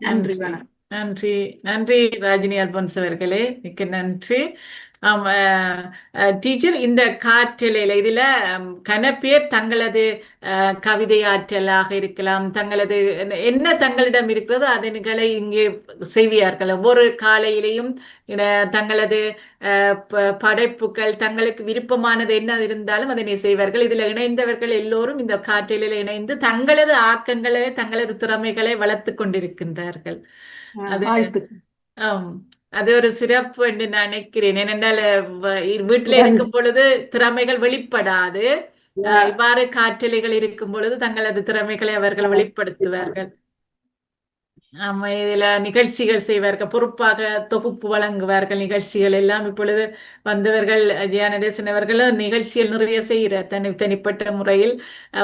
நன்றி, வணக்கம். நன்றி, நன்றி ராஜினி அல்போன்ஸ் அவர்களே, மிக்க நன்றி. டீச்சர், இந்த காற்றலையில இதுல கன பேர் தங்களது கவிதை ஆற்றலாக இருக்கலாம், தங்களது என்ன தங்களிடம் இருக்கிறதோ அதன்களை இங்கே செய்வார்கள். ஒவ்வொரு காலையிலையும் தங்களது படைப்புகள், தங்களுக்கு விருப்பமானது என்ன இருந்தாலும் அதனை செய்வார்கள். இதுல இணைந்தவர்கள் எல்லோரும் இந்த காற்றலையில இணைந்து தங்களது ஆக்கங்களை, தங்களது திறமைகளை வளர்த்து கொண்டிருக்கின்றார்கள். அது ஒரு சிறப்பு என்று நான் நினைக்கிறேன். ஏனென்றால் வீட்டில இருக்கும் பொழுது திறமைகள் வெளிப்படாது. இவ்வாறு காற்றலைகள் இருக்கும் பொழுது தங்களது திறமைகளை அவர்கள் வெளிப்படுத்துவார்கள். இதுல நிகழ்ச்சிகள் செய்வார்கள், பொறுப்பாக தொகுப்பு வழங்குவார்கள் நிகழ்ச்சிகள் எல்லாம். இப்பொழுது வந்தவர்கள் ஜியானடேசன் அவர்களும் நிகழ்ச்சிகள் நிறைய செய்கிறார். தனிப்பட்ட முறையில்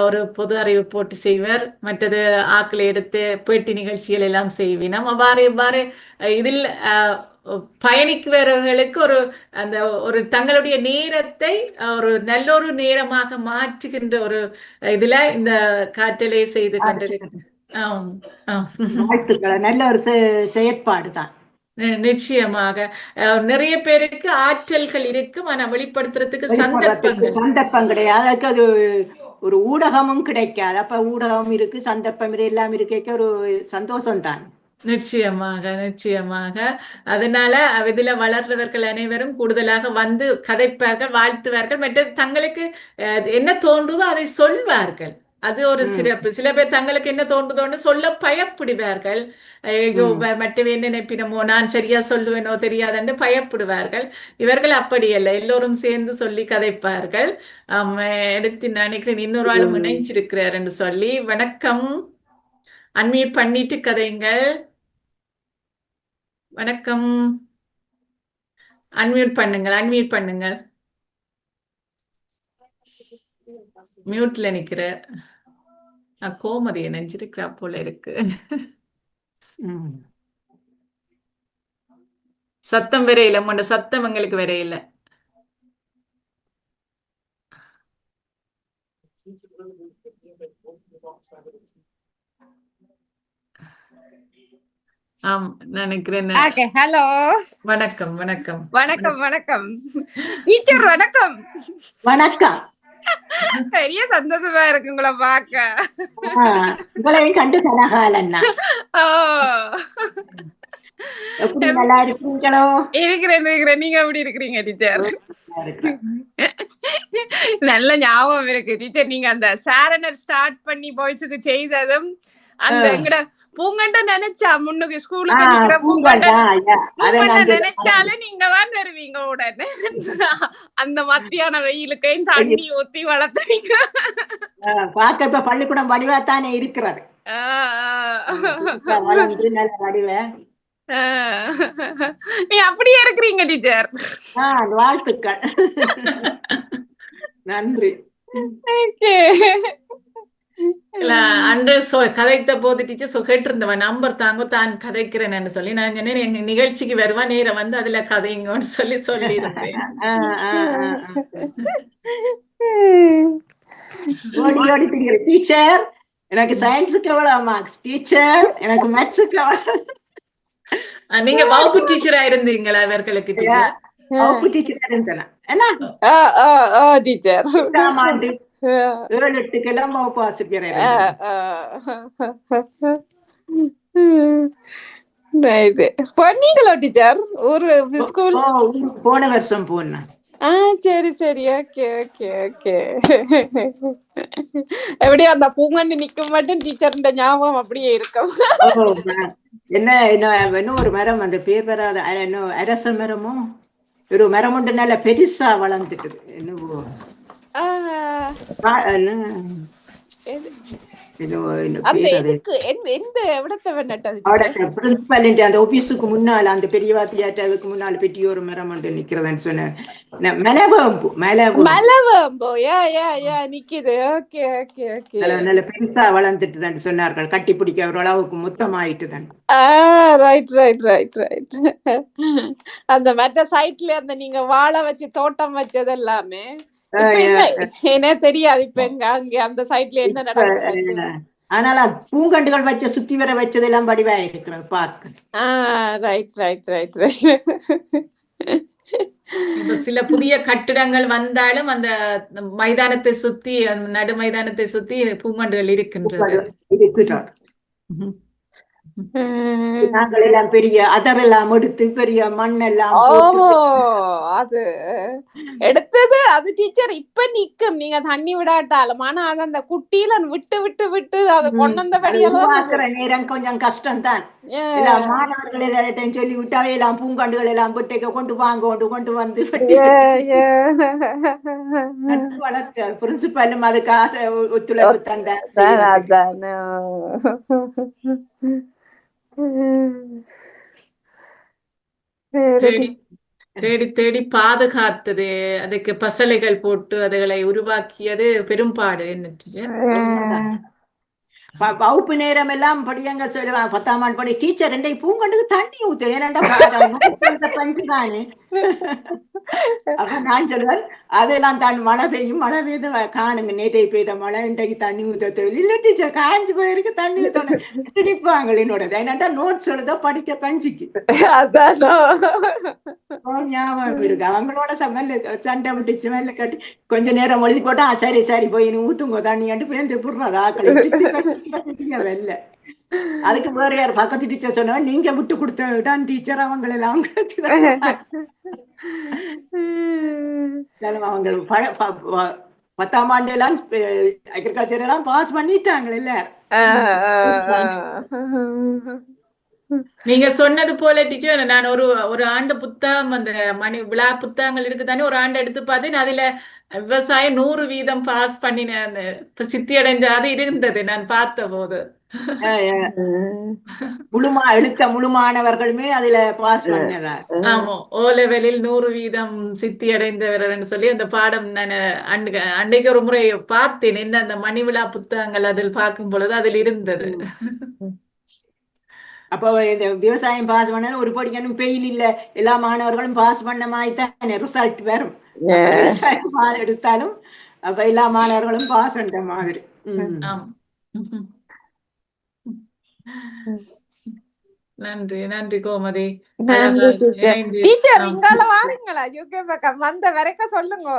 ஒரு பொது அறிவு போட்டு செய்வார், மற்றது ஆக்களை எடுத்து பேட்டி நிகழ்ச்சிகள் எல்லாம் செய்வினோம். அவ்வாறு இதில் பயணிக்குவர்களுக்கு ஒரு தங்களுடைய நேரத்தை ஒரு நல்லொரு நேரமாக மாற்றுகின்ற ஒரு இதுல இந்த காற்றலை செய்து கொண்டிருக்கிறது.
நல்ல ஒரு செயற்பாடு தான்.
நிச்சயமாக நிறைய பேருக்கு ஆற்றல்கள் இருக்கும், ஆனா வெளிப்படுத்துறதுக்கு
சந்தர்ப்பம் கிடையாது. அதுக்கு அது ஒரு ஊடகமும் கிடைக்காது. அப்ப ஊடகம் இருக்கு, சந்தர்ப்பம் எல்லாம் இருக்க ஒரு சந்தோஷம் தான்.
நிச்சயமாக. அதனால இதுல வளர்றவர்கள் அனைவரும் கூடுதலாக வந்து கதைப்பார்கள், வாழ்த்துவார்கள், மற்ற தங்களுக்கு என்ன தோன்றுதோ அதை சொல்வார்கள். அது ஒரு சிறப்பு. சில பேர் தங்களுக்கு என்ன தோன்றுதோன்னு சொல்ல பயப்படுவார்கள். ஐயோ மற்றவே என்ன நினைப்பினமோ, நான் சரியா சொல்லுவேனோ தெரியாதன்னு பயப்படுவார்கள். இவர்கள் அப்படி அல்ல, எல்லோரும் சேர்ந்து சொல்லி கதைப்பார்கள். எடுத்து நினைக்கிறேன் இன்னொரு ஆளும் இணைஞ்சிருக்கிறார் என்று சொல்லி. வணக்கம், அன்மியூட் பண்ணிட்டு கதைங்கள். வணக்கம், அன்மியூட் பண்ணுங்கள். மியூட்ல நிக்கிற கோமதி நினைஞ்சிருக்கிறா போல இருக்கு. சத்தம் வரையில, உங்களோட சத்தம் எங்களுக்கு வரையில. நினைக்கிறேன்.
ஹலோ,
வணக்கம்.
டீச்சர் வணக்கம்.
வணக்கம்.
பெரிய சந்தோஷமா இருக்கு உங்களை பார்க்க.
கண்டு கனகாலன்னா நல்லா இருக்கீங்களோ?
இருக்கிறேன். நீங்க எப்படி இருக்கிறீங்க டீச்சர்? நல்ல ஞாபகம் இருக்கு டீச்சர். நீங்க அந்த சாரணர் ஸ்டார்ட் பண்ணி பாய்ஸுக்கு செய்ததும் அந்த எங்கட பூங்கண்ட நினைச்சா முன்னுக்கு ஸ்கூலுக்கு இருக்கிற பூங்கண்ட நினைச்சாலே நீங்க தான் வருவீங்க உடனே. அந்த மத்தியான வெயிலுக்கையும் தண்ணி ஊத்தி வளர்த்துறீங்க.
பார்க்க இப்ப பள்ளிக்கூடம் வடிவாத்தானே இருக்கிறது. வடிவ
நீ அப்படியே இருக்கிறீங்க டீச்சர்.
வாழ்த்துக்கள். நன்றி.
இல்ல அன்று கதைத்த போது டீச்சர் கேட்டிருந்தவன் நம்பர் தாங்க தான் கதைக்கிறேன்னு சொல்லி நான் சொன்னேன் எங்க நிகழ்ச்சிக்கு வருவா நேரம் வந்து அதுல கதைங்கன்னு சொல்லி இருந்தேன்.
ஓடி ஓடி திரிகிற டீச்சர் எனக்கு சயின்ஸுக்கு எவ்வளவு மார்க்ஸ், டீச்சர் எனக்கு மேத்ஸுக்கு எவ்வளவு.
நீங்க வகுப்பு டீச்சரா இருந்தீங்களா இவர்களுக்கு டீச்சர்?
வகுப்பு டீச்சரா இருந்தேன். என்ன
டீச்சர்
8ஆம் ஆண்டு 7-8க்கெல்லாம் வகுப்பு ஆசிரியர்.
நீங்களோ டீச்சர் ஒரு ஸ்கூல்
போன வருஷம் போனேன்.
சரி சரி, ஓகே ஓகே ஓகே. எப்படியும் அந்த பூங்கன்னு நிக்கும் மட்டும் டீச்சர் ஞாபகம் அப்படியே இருக்கும்.
என்ன என்ன ஒரு மரம் அந்த பேர் வராத என்ன அரச மரமோ ஒரு மரம் ஒன்று நல்ல பெருசா வளர்ந்துட்டு என்னவோ பிரின்சிபாலிட்டி அந்த ஆபீஸுக்கு முன்னால அந்த பெரியவா தியேட்டருக்கு முன்னால பெரிய ஒரு மரம் ஒன்று நிக்கிறதுன்னு சொன்னேன். மலவேம்பு
மலவேம்பு நிக்குது. Okay okay okay.
நல்ல பெருசா வளர்ந்துட்டுதான் சொன்னார்கள். கட்டி பிடிக்க ஒரு அளவுக்கு மொத்தமாயிட்டுதான்.
Right right right right. அந்த மற்ற சைட்ல அந்த நீங்க வாழை வச்சு தோட்டம் வச்சது எல்லாமே என்ன தெரியாது. இப்ப எங்க அங்க அந்த சைட்ல என்ன நடக்குது.
ஆனால பூங்கண்டுகள் வச்ச சுத்தி வர வச்சதெல்லாம் வடிவா இருக்கிறது பார்க்க.
Right right right right.
இப்ப சில புதிய கட்டிடங்கள் வந்தாலும் அந்த மைதானத்தை சுத்தி நடு மைதானத்தை சுத்தி பூங்கண்டுகள் இருக்கின்றது. நாங்கள்
எல்லாம் பெரிய அதரெல்லாம் எடுத்து பெரிய மண்ணெல்லாம்
அது எடுத்தது அது டீச்சர் இப்ப நிக்கும் நீங்க தண்ணி விடாட்டாலும். ஆனா அது அந்த குட்டியில விட்டு விட்டு விட்டு அது கொண்டு வந்தபடியெல்லாம்
நேரம் கொஞ்சம் கஷ்டம் தான். மாணவர்கள் எல்லாத்தையும் சொல்லி விட்டாவே எல்லாம் பூங்காண்டுகள் எல்லாம் விட்டு கொண்டு வாங்க கொண்டு வந்து வளர்த்த பிரின்சிபலும் அதுக்கு ஆசை ஒத்துழைப்பு தந்தார்.
தேடி தேடி பாதுகாத்தது, அதுக்கு பசலைகள் போட்டு அதுகளை உருவாக்கியது பெரும்பாடு. என்ன
வகுப்பு நேரம் எல்லாம் படியங்க சொல்லுவாங்க 10ஆம் ஆண்டு படி டீச்சர் ரெண்டை பூங்கண்டுக்கு தண்ணி ஊத்து ஏன்னாண்டா பஞ்சுதானே. அப்ப நான் சொல்லுவேன் அதெல்லாம் தான் மழை பெய்யும் மழை பெய்த காணுங்க நேற்றை பெய்த மழை இன்றைக்கு தண்ணி ஊத்த இல்ல டீச்சர் காஞ்சி போயிருக்கு தண்ணி ஊத்தணும் திணிப்பாங்க என்னோட. ஏன்னாண்டா நோட்ஸ் எழுத படிக்க பஞ்சுக்கு ஞாபகம் இருக்கு. அவங்களோட சண்டை விட்டுச்சு மேல கட்டி கொஞ்ச நேரம் எழுதி போட்டா சரி சரி போய் ஊத்துங்க தண்ணியாண்டு பேருந்து புடுறதா வெல்ல. அதுக்கு வேற யார் பக்கத்து டீச்சர் சொன்னா நீங்க விட்டு கொடுத்தான் டீச்சர் அவங்க எல்லாம் அவங்க 10ஆம் ஆண்டு எல்லாம் அக்ரிகல்ச்சர் எல்லாம் பாஸ் பண்ணிட்டாங்கல்ல. நீங்க சொன்னது போல டீச்சர் நான் ஒரு ஆண்டு புத்தகம் அந்த விழா புத்தகங்கள் இருக்குதானே ஒரு ஆண்டு எடுத்து பார்த்தேன். அதுல விவசாயம் 100% பாஸ் பண்ணின சித்தி அடைஞ்ச அது இருந்தது நான் பார்த்த போது. முழு மாணவர்களுமே அதுல பாஸ் பண்ணதா. ஆமா, ஓ லெவலில் 100% சித்தி அடைந்தவர் சொல்லி அந்த பாடம் நான் அன்றைக்கு ஒரு முறை பார்த்தேன். என்ன அந்த மணி விழா புத்தகங்கள் அதில் பார்க்கும் பொழுது அதில் இருந்தது. அப்போ இந்த விவசாயம் பாஸ் பண்ண ஒரு படிக்கணும் பெயில் இல்ல எல்லா மாணவர்களும் பாஸ் பண்ண மாதிரி தான் ரிசல்ட் வரும். விவசாயம் எடுத்தாலும் அப்ப எல்லா மாணவர்களும் பாஸ் பண்ற மாதிரி. நன்றி நன்றி கோமதி.
டீச்சர் இங்கால வாரீங்களா யூகே பக்கம் வந்த வரைக்கும் சொல்லுங்க.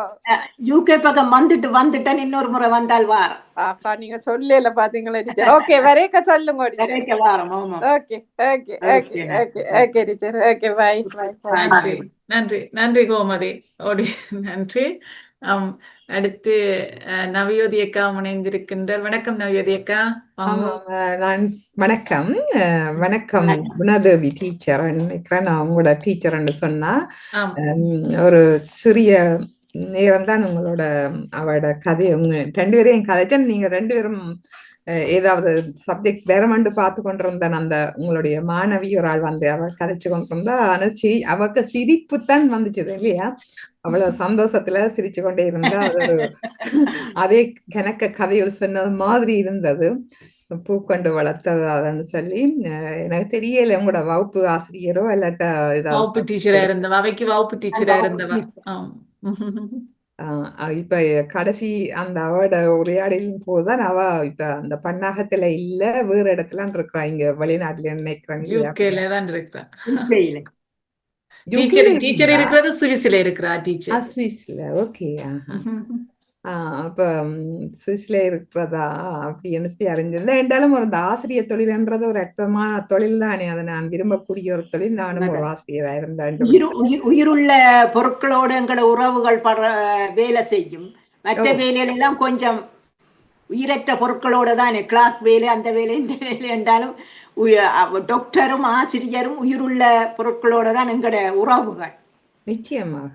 யூகே பக்கம் வந்துட்டேன் இன்னொரு முறை வந்தால் வாரம்.
அப்பா நீங்க சொல்லல பாத்தீங்களா டீச்சர். ஓகே வரைக்கும் சொல்லுங்க
வரைக்க வாரம். ஆமா
okay okay okay okay okay teacher okay bye bye.
நன்றி நன்றி நன்றி கோமதி. ஓடி நன்றி. அடுத்து நவயோதி அக்கா இணைந்திருக்கின்றார். வணக்கம் நவயோதி அக்கா.
நான் வணக்கம் வணக்கம் குணதேவி டீச்சர் நினைக்கிறேன். நான் உங்களோட டீச்சர்ன்னு சொன்னா ஒரு சிறிய நேரம் தான் உங்களோட அவட கதையை 2 பேரையும் கதைச்சேன். நீங்க 2 பேரும் ஏதாவது சப்ஜெக்ட் வேறமண்டு பார்த்து கொண்டிருந்தேன். அந்த உங்களுடைய மாணவி ஒரு ஆள் வந்து அவள் கதைச்சு கொண்டிருந்தா. ஆனா அவக்கு சிரிப்புத்தான் வந்துச்சுது இல்லையா? அவ்வளவு சந்தோஷத்துல சிரிச்சு கொண்டே இருந்தா. அது ஒரு அதே கணக்க கதைகள் சொன்னது மாதிரி இருந்தது. பூக்கொண்டு வளர்த்தது அதன்னு சொல்லி. எனக்கு தெரியல உங்களோட வகுப்பு ஆசிரியரோ இல்லாட்ட
வகுப்பு டீச்சரா இருந்தவா, அவைக்கு வகுப்பு டீச்சரா இருந்தவா.
இப்ப கடைசி அந்த அவட உரையாடலின் போதுதான் அவ இப்ப அந்த பன்னாகத்துல இல்ல, வேற இடத்துல இருக்கிறா. இங்க வெளிநாட்டுல நினைக்கிறேன்.
யூகேல தான் இருக்கிறா.
யூகேல
டீச்சர் இருக்கிறது சுவிஸ்ல இருக்கிறா டீச்சர்.
சுவிஸ்ல. ஓகே. அப்ப சுவிஸ்ல இருக்கிறதா அப்படின்னு அறிஞ்சிருந்தேன். என்றாலும் ஒரு ஆசிரியர் தொழில்ன்றது ஒரு அற்புதமான தொழில் தானே. அதை நான் விரும்பக்கூடிய ஒரு தொழில். நானும் ஒரு ஆசிரியரா இருந்தேன்.
உயிருள்ள பொருட்களோடு எங்களை உறவுகள் வேலை செய்யும். மற்ற வேலைகள் எல்லாம் கொஞ்சம் உயிரற்ற பொருட்களோட தானே. கிளாக் வேலை, அந்த வேலை, இந்த வேலை என்றாலும் டாக்டரும் ஆசிரியரும் உயிருள்ள பொருட்களோட தான் எங்களோட உறவுகள்.
நிச்சயமாக.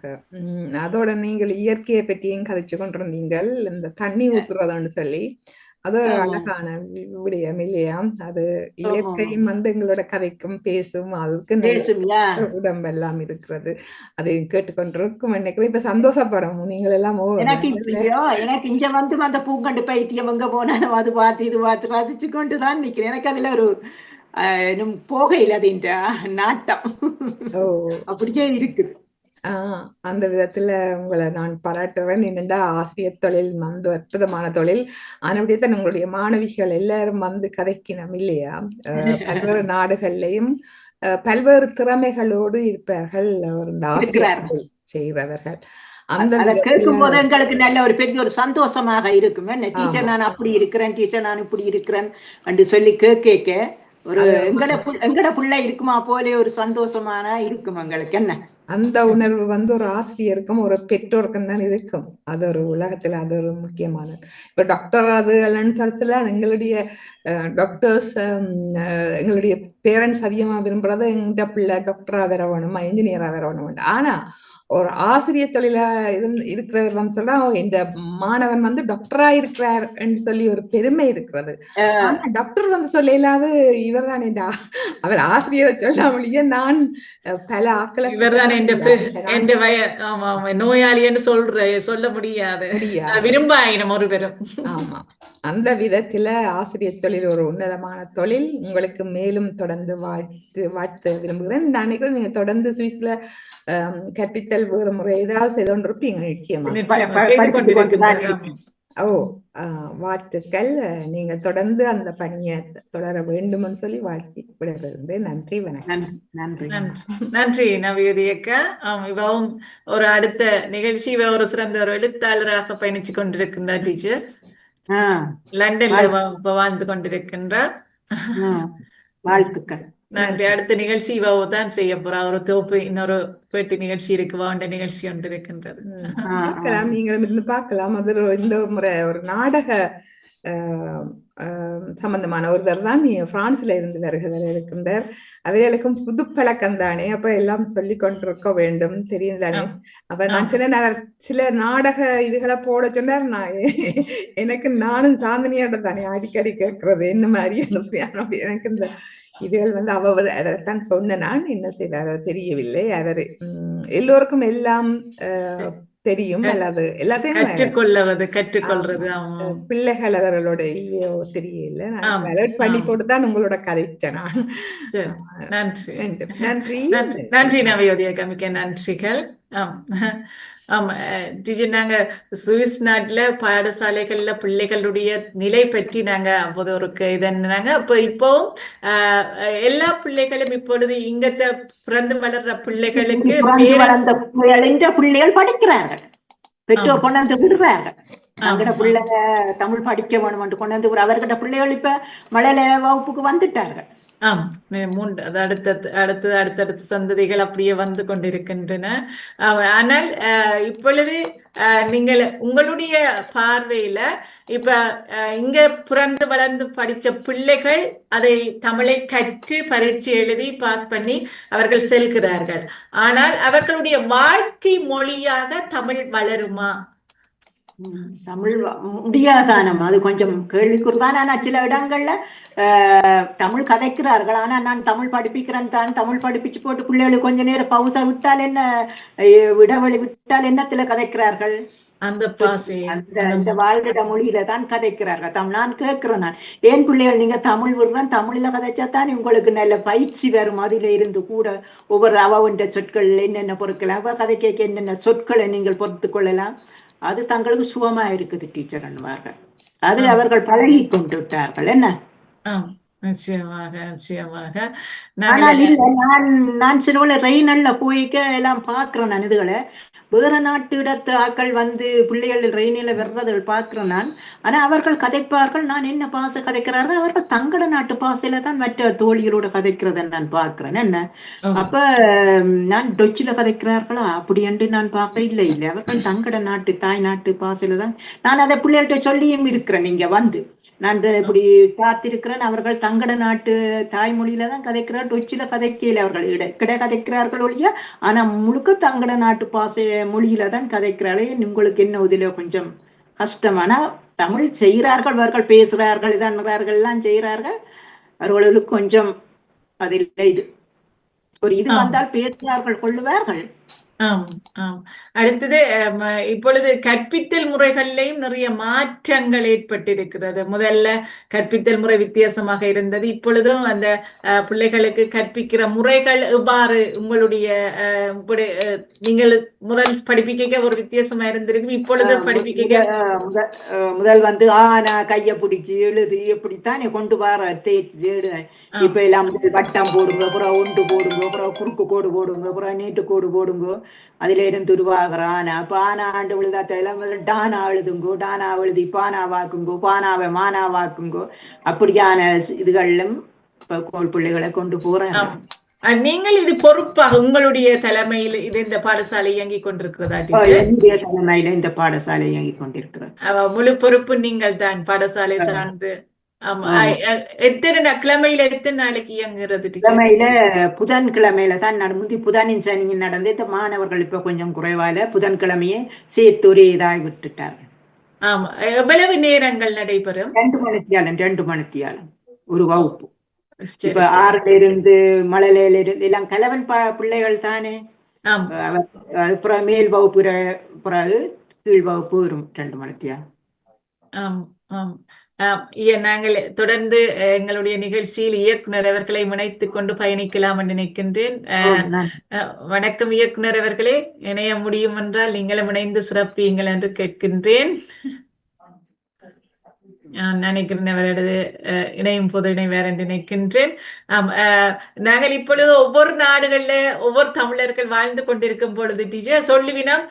அதோட நீங்கள் இயற்கையை பற்றியும் கதைச்சு கொண்டிருந்தீங்கள். இந்த தண்ணி ஊத்துறதுன்னு சொல்லி அது ஒரு அழகான விடயம் இல்லையா? அது இயற்கையும் வந்து எங்களோட கதைக்கும் பேசும். அதுக்கு உடம்பெல்லாம் இருக்கிறது. அதை கேட்டுக்கொண்டிருக்கும் நினைக்கிறேன். இப்ப சந்தோஷப்படும் நீங்கள் எல்லாம்.
எனக்கு இங்க வந்து அந்த பூங்கண்டு பைத்தியம் எங்க போனாலும் அது பார்த்து இது பார்த்து ரசிச்சு கொண்டுதான் நிக்கிறேன். எனக்கு அதுல ஒரு போகையில் அது நாட்டம் அப்படியே இருக்குது.
அந்த விதத்துல உங்களை நான் பாராட்டுறேன். என்னென்றா ஆசிரியர் தொழில் வந்து அற்புதமான தொழில். ஆனபடித்தான் உங்களுடைய மாணவிகள் எல்லாரும் வந்து கதைக்கணும் இல்லையா? பல்வேறு நாடுகள்லையும் பல்வேறு திறமைகளோடு இருப்பார்கள். இந்த ஆசிரியர்கள் செய்கிறவர்கள்.
அந்த கேட்கும் போது எங்களுக்கு நல்ல ஒரு பெரிய ஒரு சந்தோஷமாக இருக்கும். என்ன டீச்சர் நான் அப்படி இருக்கிறேன், டீச்சர் நான் இப்படி இருக்கிறேன் என்று சொல்லி கேட்க ஒரு எங்கட பிள்ளை இருக்குமா போலே ஒரு சந்தோஷமான இருக்கும் எங்களுக்கு. என்ன
அந்த உணர்வு வந்து ஒரு ஆசிரியருக்கும் ஒரு பெற்றோருக்கும் தான் இருக்கும். அது ஒரு உலகத்துல அது ஒரு முக்கியமானது. இப்ப டாக்டர் அதுல எங்களுடைய டாக்டர்ஸ் எங்களுடைய பேரண்ட்ஸ் அதிகமா விரும்புறத எங்க பிள்ளை டாக்டரா வேற வேணுமா, இன்ஜினியரா வேற வேணும். ஆனா ஒரு ஆசிரியர் தொழிலா இருக்கிறவர் வந்து சொல்றா இந்த மாணவன் வந்து டாக்டரா இருக்கிறார் என்று சொல்லி ஒரு பெருமை இருக்கிறது. ஆனா டாக்டர் வந்து சொல்ல இல்லாது இவர் தான் அவர் ஆசிரியரை சொல்லாமலேயே நான் பல ஆக்களை
நோயாளி என்று சொல்ல முடியாது. விரும்பாயினம் ஒரு பெரும்.
ஆமா, அந்த விதத்துல ஆசிரியர் தொழில் ஒரு உன்னதமான தொழில். உங்களுக்கு மேலும் தொடர்ந்து வாழ்த்து விரும்புகிறேன். நான் நினைக்கிறேன் நீங்க தொடர்ந்து சுவிஸ்ல கற்பித்தல் வேறு முறை ஏதாவது செய்து கொண்டிருப்பீங்க நிச்சயமா. வாழ்த்துக்கள். நீங்கள் தொடர்ந்து அந்த பணியை தொடர வேண்டும் சொல்லி வாழ்த்தி விடைபெறுகிறேன். நன்றி, வணக்கம்.
நன்றி நவீதி அக்கா. இவவும் ஒரு அடுத்த நிகழ்ச்சி ஒரு சிறந்த ஒரு எழுத்தாளராக பயணிச்சு கொண்டிருக்கின்றார் டீச்சர். லண்டன்ல வாழ்ந்து கொண்டிருக்கின்றார்.
வாழ்த்துக்கள்.
நன்றி. அடுத்த நிகழ்ச்சி இவோ தான் செய்ய போறா. ஒரு தொகுப்பு இன்னொரு பேட்டி நிகழ்ச்சி இருக்கு, வாண்ட நிகழ்ச்சி ஒன்று இருக்கின்றது.
நீங்கள் இருந்து பார்க்கலாம். அது இந்த முறை ஒரு நாடக சம்பந்தமான ஒருவர் தான் பிரான்ஸ்ல இருந்து வருகிறவர் இருக்கின்றார். அவைகளுக்கும் புது பழக்கம் தானே. அப்ப எல்லாம் சொல்லி கொண்டிருக்க வேண்டும், தெரியும் தானே. அப்ப நான் சொன்னேன், அவர் சில நாடக இதுகளை போட சொன்னார். எனக்கு நானும் சாந்தினியோட தானே அடிக்கடி கேட்கறது என்ன மாதிரி எனக்கு இந்த இதுகள் வந்து அதைத்தான் சொன்ன. நான் என்ன செய்தார் தெரியவில்லை. அவர் எல்லோருக்கும் எல்லாம் தெரியும், அல்லாது எல்லாத்தையும்
கற்றுக்கொள்றது
பிள்ளைகள் அவர்களோட இல்லையோ தெரியல. நான் அலர்ட் பண்ணி போட்டுதான் உங்களோட கதைச்சேன் நான்.
நன்றி நன்றி நவயோதியா, மிக்க நன்றிகள். ஆமா டீச்சர், நாங்க சுவிஸ் நாட்டுல பாடசாலைகள்ல பிள்ளைகளுடைய நிலை பற்றி நாங்க அப்போது ஒரு இதன்னாங்க. இப்போ எல்லா பிள்ளைகளும் இப்பொழுது இங்கத்த பிறந்து வளர்ற பிள்ளைகளுக்கு
பிள்ளைகள் படிக்கிறார்கள், பெற்றோர் கொண்டாந்து விடுறார்கள். அங்கட பிள்ளைங்க தமிழ் படிக்க வேணும் கொண்டாந்து அவர்கிட்ட பிள்ளைகள் இப்ப மலையில வகுப்புக்கு வந்துட்டார்கள்.
அடுத்தடுத்த சந்ததிகள் அப்படியே வந்து கொண்டிருக்கின்றன. ஆனால் இப்பொழுது நீங்கள் உங்களுடைய பார்வையில இப்ப இங்க பிறந்து வளர்ந்து படிச்ச பிள்ளைகள் அதை தமிழை கற்று பரீட்சை எழுதி பாஸ் பண்ணி அவர்கள் செல்கிறார்கள். ஆனால் அவர்களுடைய வாழ்க்கை மொழியாக தமிழ் வளருமா?
தமிழ் முடியாதானம் அது கொஞ்சம் கேள்விக்குறிதான். ஆனா சில இடங்கள்ல தமிழ் கதைக்கிறார்கள். ஆனா நான் தமிழ் படிப்பிக்கிறேன் தான், தமிழ் படிப்பிச்சு போட்டு பிள்ளைகளுக்கு கொஞ்ச நேரம் பவுசா விட்டால் என்ன, இடைவெளி விட்டால் என்னத்துல கதைக்கிறார்கள்,
அந்த பாசை
இந்த வாழ்கிட மொழியில தான் கதைக்கிறார்கள். நான் கேட்கிறேன், நான் ஏன் பிள்ளைகள் நீங்க தமிழ் விடுறேன், தமிழ்ல கதைச்சாத்தான் உங்களுக்கு நல்ல பயிற்சி வரும். அதில இருந்து கூட ஒவ்வொரு அவன்ற சொற்கள் என்னென்ன பொருட்கள் அவ கதைக்க என்னென்ன சொற்களை நீங்கள் பொறுத்து கொள்ளலாம். அது தங்களுக்கு சுகமா இருக்குது டீச்சர் அன்வார்கள். அது அவர்கள் பழகி கொண்டு விட்டார்கள். என்ன
நிச்சயமாக நிச்சயமாக.
ஆனால் இல்ல, நான் சிறுவல ரெயினல்ல போய்க்க எல்லாம் பாக்குறேன். நான் இதுகளை வேற நாட்டு இடத்து ஆக்கள் வந்து பிள்ளைகள் ரெயினில வர்றதை பாக்குறேன் நான். ஆனா அவர்கள் கதைப்பார்கள். நான் என்ன பாசை கதைக்கிறார்கள், அவர்கள் தங்கட நாட்டு பாசையில தான் மற்ற தோழிகளோட கதைக்கிறத நான் பாக்குறேன். என்ன அப்ப நான் டொச்சில கதைக்கிறார்களா அப்படி என்று நான் பார்க்க இல்லை. அவர்கள் தங்கட நாட்டு தாய் நாட்டு பாசையில தான். நான் அதை பிள்ளைகள்கிட்ட சொல்லியும் இருக்கிறேன். நீங்க வந்து நான் இப்படி பார்த்திருக்கிறேன். அவர்கள் தங்கட நாட்டு தாய்மொழியில தான் கதைக்கிறார், டொச்சில கதைக்கையில அவர்கள் கிடை கதைக்கிறார்கள் ஒழிய, ஆனா முழுக்க தங்கட நாட்டு பாசை மொழியில தான் கதைக்கிறார்களே. உங்களுக்கு என்ன இதுல கொஞ்சம் கஷ்டமானா தமிழ் செய்கிறார்கள், அவர்கள் பேசுறார்கள், இதான்றார்கள், எல்லாம் செய்கிறார்கள். அவர்களுக்கு கொஞ்சம் அதில் இது ஒரு இது வந்தால் பேசுகிறார்கள், கொள்ளுவார்கள்.
ஆம் ஆம். அடுத்தது இப்பொழுது கற்பித்தல் முறைகள்லையும் நிறைய மாற்றங்கள் ஏற்பட்டிருக்கிறது. முதல்ல கற்பித்தல் முறை வித்தியாசமாக இருந்தது. இப்பொழுதும் அந்த பிள்ளைகளுக்கு கற்பிக்கிற முறைகள் எவ்வாறு உங்களுடைய நீங்கள் முதல் படிப்பிக்க ஒரு வித்தியாசமா இருந்திருக்கும், இப்பொழுது படிப்பிக்க
முதல் வந்து ஆனா கைய பிடிச்சு எழுதி எப்படித்தானே கொண்டு வர தேய்ச்சி. இப்ப எல்லாம் வட்டம் போடுங்க, அப்புறம் ஒன்று போடுங்க, அப்புறம் குறுக்கு கோடு போடுங்க, அப்புறம் நீட்டு கோடு போடுங்க. அதுல இருந்து உருவாகிற ஆனா பானா ஆண்டு விழுதாத்தெல்லாம் டானா எழுதுங்கோ, டானா எழுதி பானா வாக்குங்கோ, பானாவை மானா வாக்குங்கோ. அப்படியான இதுகளிலும் இப்ப பிள்ளைகளை கொண்டு போறாங்க.
நீங்கள் இது பொறுப்பாக உங்களுடைய தலைமையில் இது இந்த பாடசாலை இயங்கிக் கொண்டிருக்கிறதா?
என்னுடைய தலைமையில இந்த பாடசாலை இயங்கிக் கொண்டிருக்கிறது.
முழு பொறுப்பு நீங்கள் தான் பாடசாலை சார்ந்து. எத்தனை கிழமையில எத்தனை நாளைக்கு இயங்குறது?
கிழமையில புதன்கிழமையில தான் முந்தி புதனின் சனி நடந்து இந்த மாணவர்கள் இப்ப கொஞ்சம் குறைவால புதன்கிழமையே சேர்த்து ஒரே இதாய் விட்டுட்டார்கள்.
ஆமா. எவ்வளவு நேரங்கள் நடைபெறும்?
2 மணித்தியாலம் ஒரு வகுப்பு. இப்ப 6ல இருந்து மழலையில இருந்து எல்லாம் கலவன் பிள்ளைகள் தானே. அப்புறம் மேல் வகுப்பு பிறகு கீழ் வகுப்பு வரும் 2 மணித்தியாலம்.
நாங்கள் தொடர்ந்து எங்களுடைய நிகழ்ச்சியில் இயக்குனர் அவர்களை இணைத்துக் கொண்டு பயணிக்கலாம் என்று நினைக்கின்றேன். வணக்கம் இயக்குனர் அவர்களே, இணைய முடியும் என்றால் நீங்களும் இணைந்து சிறப்பீங்கள் என்று கேட்கின்றேன். நினைக்கிறேன் அவரது இணையும் போது இணைவார் என்று நினைக்கின்றேன். நாங்கள் இப்பொழுது ஒவ்வொரு நாடுகள்ல ஒவ்வொரு தமிழர்கள் வாழ்ந்து கொண்டிருக்கும் பொழுது டீச்சர் சொல்லுவினம்,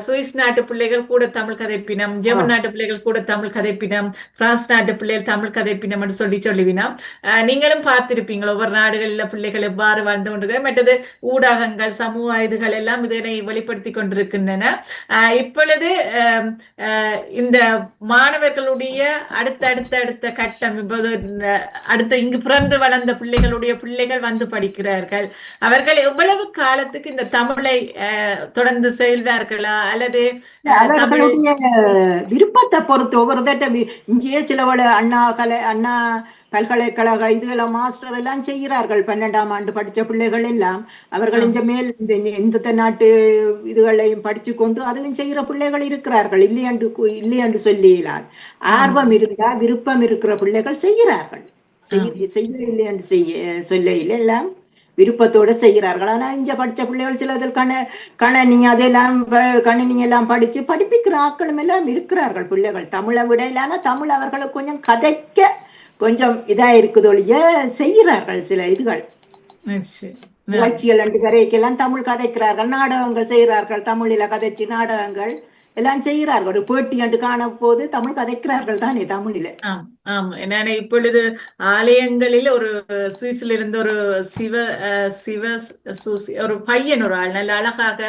சுவிஸ் நாட்டு பிள்ளைகள் கூட தமிழ் கதைப்பினம், ஜெர்மன் நாட்டு பிள்ளைகள் கூட தமிழ் கதைப்பினம், பிரான்ஸ் நாட்டு பிள்ளைகள் தமிழ் கதைப்பினம் என்று சொல்லுவினம். நீங்களும் பார்த்திருப்பீங்கள் ஒவ்வொரு நாடுகளில் பிள்ளைகள் எவ்வாறு வாழ்ந்து கொண்டிருக்கிற. மற்றது ஊடகங்கள் சமூக இதுகள் எல்லாம் இதனை வெளிப்படுத்தி கொண்டிருக்கின்றன. இப்பொழுது இந்த மாணவர்களுடைய அடுத்த கட்டம், இப்போது அடுத்த இங்கு பிறந்து வளர்ந்த பிள்ளைகள் வந்து படிக்கிறார்கள். அவர்கள் எவ்வளவு காலத்துக்கு இந்த தமிழை தொடர்ந்து செல்வார்களா அல்லது
விருப்பத்தை பொறுத்து ஒவ்வொரு இங்கே சிலவள அண்ணா பல்கலைக்கழக இதுகளை மாஸ்டர் எல்லாம் செய்கிறார்கள். 12ஆம் ஆண்டு படிச்ச பிள்ளைகள் எல்லாம் அவர்கள் இந்த மேல் இந்த நாட்டு இதுகளையும் படிச்சு கொண்டு அதுவும் செய்கிற பிள்ளைகள் இருக்கிறார்கள். இல்லையென்று சொல்லியலால் ஆர்வம் இருந்தா விருப்பம் இருக்கிற பிள்ளைகள் செய்கிறார்கள். செய்யவில்லை என்று சொல்லையில் எல்லாம் விருப்பத்தோட செய்கிறார்கள். ஆனா இங்க படிச்ச பிள்ளைகள் சிலதில் கணனி அதெல்லாம் கணினி எல்லாம் படிச்சு படிப்பிக்கிற ஆக்களும் எல்லாம் இருக்கிறார்கள் பிள்ளைகள். தமிழை விட இல்லாம தமிழ் அவர்களுக்கு கொஞ்சம் கதைக்க கொஞ்சம் இதா இருக்குது ஒழிய செய்கிறார்கள். சில இதுகள் நிகழ்ச்சிகள் 2 கரைக்கெல்லாம் தமிழ் கதைக்கிறார்கள், நாடகங்கள் செய்கிறார்கள், தமிழில கதைச்சு நாடகங்கள் எல்லாம் செய்கிறார்கள். ஒரு பேட்டி என்று காண போது தமிழ் கதைக்கிறார்கள் தானே தமிழில.
நான் இப்பொழுது ஆலயங்களில் ஒரு சுவிஸ்ல இருந்து ஒரு ஒரு பையன், ஒரு ஆள் நல்ல அழகாக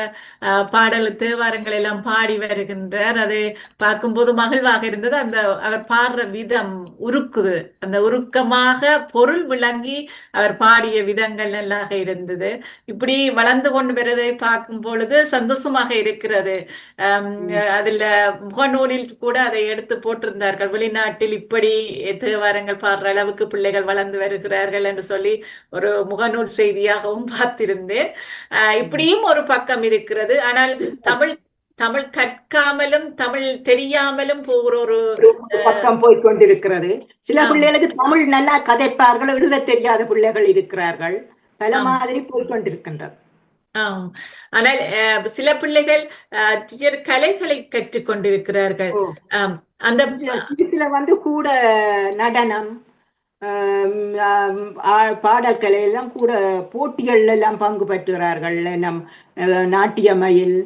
பாடல் தேவாரங்கள் எல்லாம் பாடி வருகின்றார். அதை பார்க்கும்போது மகிழ்வாக இருந்தது. அந்த அவர் பாடுற விதம் உருக்குது, அந்த உருக்கமாக பொருள் விளங்கி அவர் பாடிய விதங்கள் நல்லாக இருந்தது. இப்படி வளர்ந்து கொண்டு வருவதை பார்க்கும் பொழுது சந்தோஷமாக இருக்கிறது. அதுல முகநூலில் கூட அதை எடுத்து போட்டிருந்தார்கள். வெளிநாட்டில் இப்படி தேவாரங்கள் பாடுற அளவுக்கு பிள்ளைகள் வளர்ந்து வருகிறார்கள் என்று சொல்லி ஒரு முகநூல் செய்தியாகவும் பார்த்திருந்தேன். இப்படியும் ஒரு பக்கம் இருக்கிறது. ஆனால் தமிழ் கற்காமலும் தமிழ் தெரியாமலும் போகிற ஒரு
பக்கம் போய் கொண்டிருக்கிறது. சில பிள்ளைகளுக்கு தமிழ் நல்லா கதைப்பார்கள், எழுத தெரியாத பிள்ளைகள் இருக்கிறார்கள். பல மாதிரி போய் கொண்டிருக்கின்றது.
ஆனால் சில பிள்ளைகள் கலைகளை கற்றுக்கொண்டிருக்கிறார்கள். அந்த
சில கூட நடனம், பாடற்கலை எல்லாம் கூட போட்டிகள் எல்லாம் பங்கு பெற்றுகிறார்கள். நம் நாட்டியமயில்,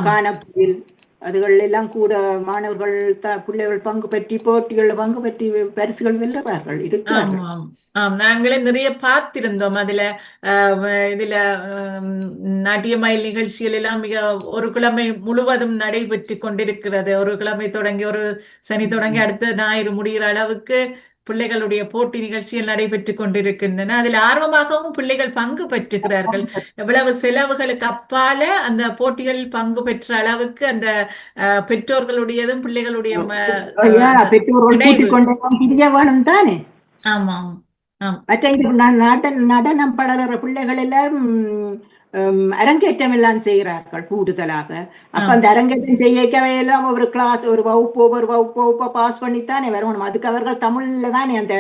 கானக்குயில், அதுகள் எல்லாம் கூட மாணவர்கள் பிள்ளைகள் பங்கு பெற்றி போட்டிகளில் பங்கு பெற்றி பரிசுகள் வெல்லுவார்கள் இருக்கிறார்கள்.
நாங்களே நிறைய பார்த்திருந்தோம். இதுல நாட்டியமயில் நிகழ்ச்சிகள் எல்லாம் மிக ஒரு கிழமை முழுவதும் நடைபெற்று கொண்டிருக்கிறது. ஒரு கிழமை தொடங்கி ஒரு சனி தொடங்கி அடுத்த ஞாயிறு முடிகிற அளவுக்கு பிள்ளைகளுடைய போட்டி நிகழ்ச்சிகள் நடைபெற்று கொண்டிருக்கின்றன. அதில் ஆர்வமாகவும் பிள்ளைகள் பங்கு பெற்றுகிறார்கள். எவ்வளவு செலவுகளுக்கு அப்பால அந்த போட்டிகளில் பங்கு பெற்ற அளவுக்கு அந்த பெற்றோர்களுடையதும் பிள்ளைகளுடைய
தானே.
ஆமாம்.
மற்ற நடனம் பழகிற பிள்ளைகள் எல்லாரும் அரங்கேற்றம் எல்லாம் செய்கிறார்கள் கூடுதலாக. அப்ப அந்த அரங்கேற்றம் செய்யவே எல்லாம் ஒரு கிளாஸ், ஒரு வகுப்பு பாஸ் பண்ணித்தானே வரணும். அதுக்கு அவர்கள் தமிழ்ல தானே அந்த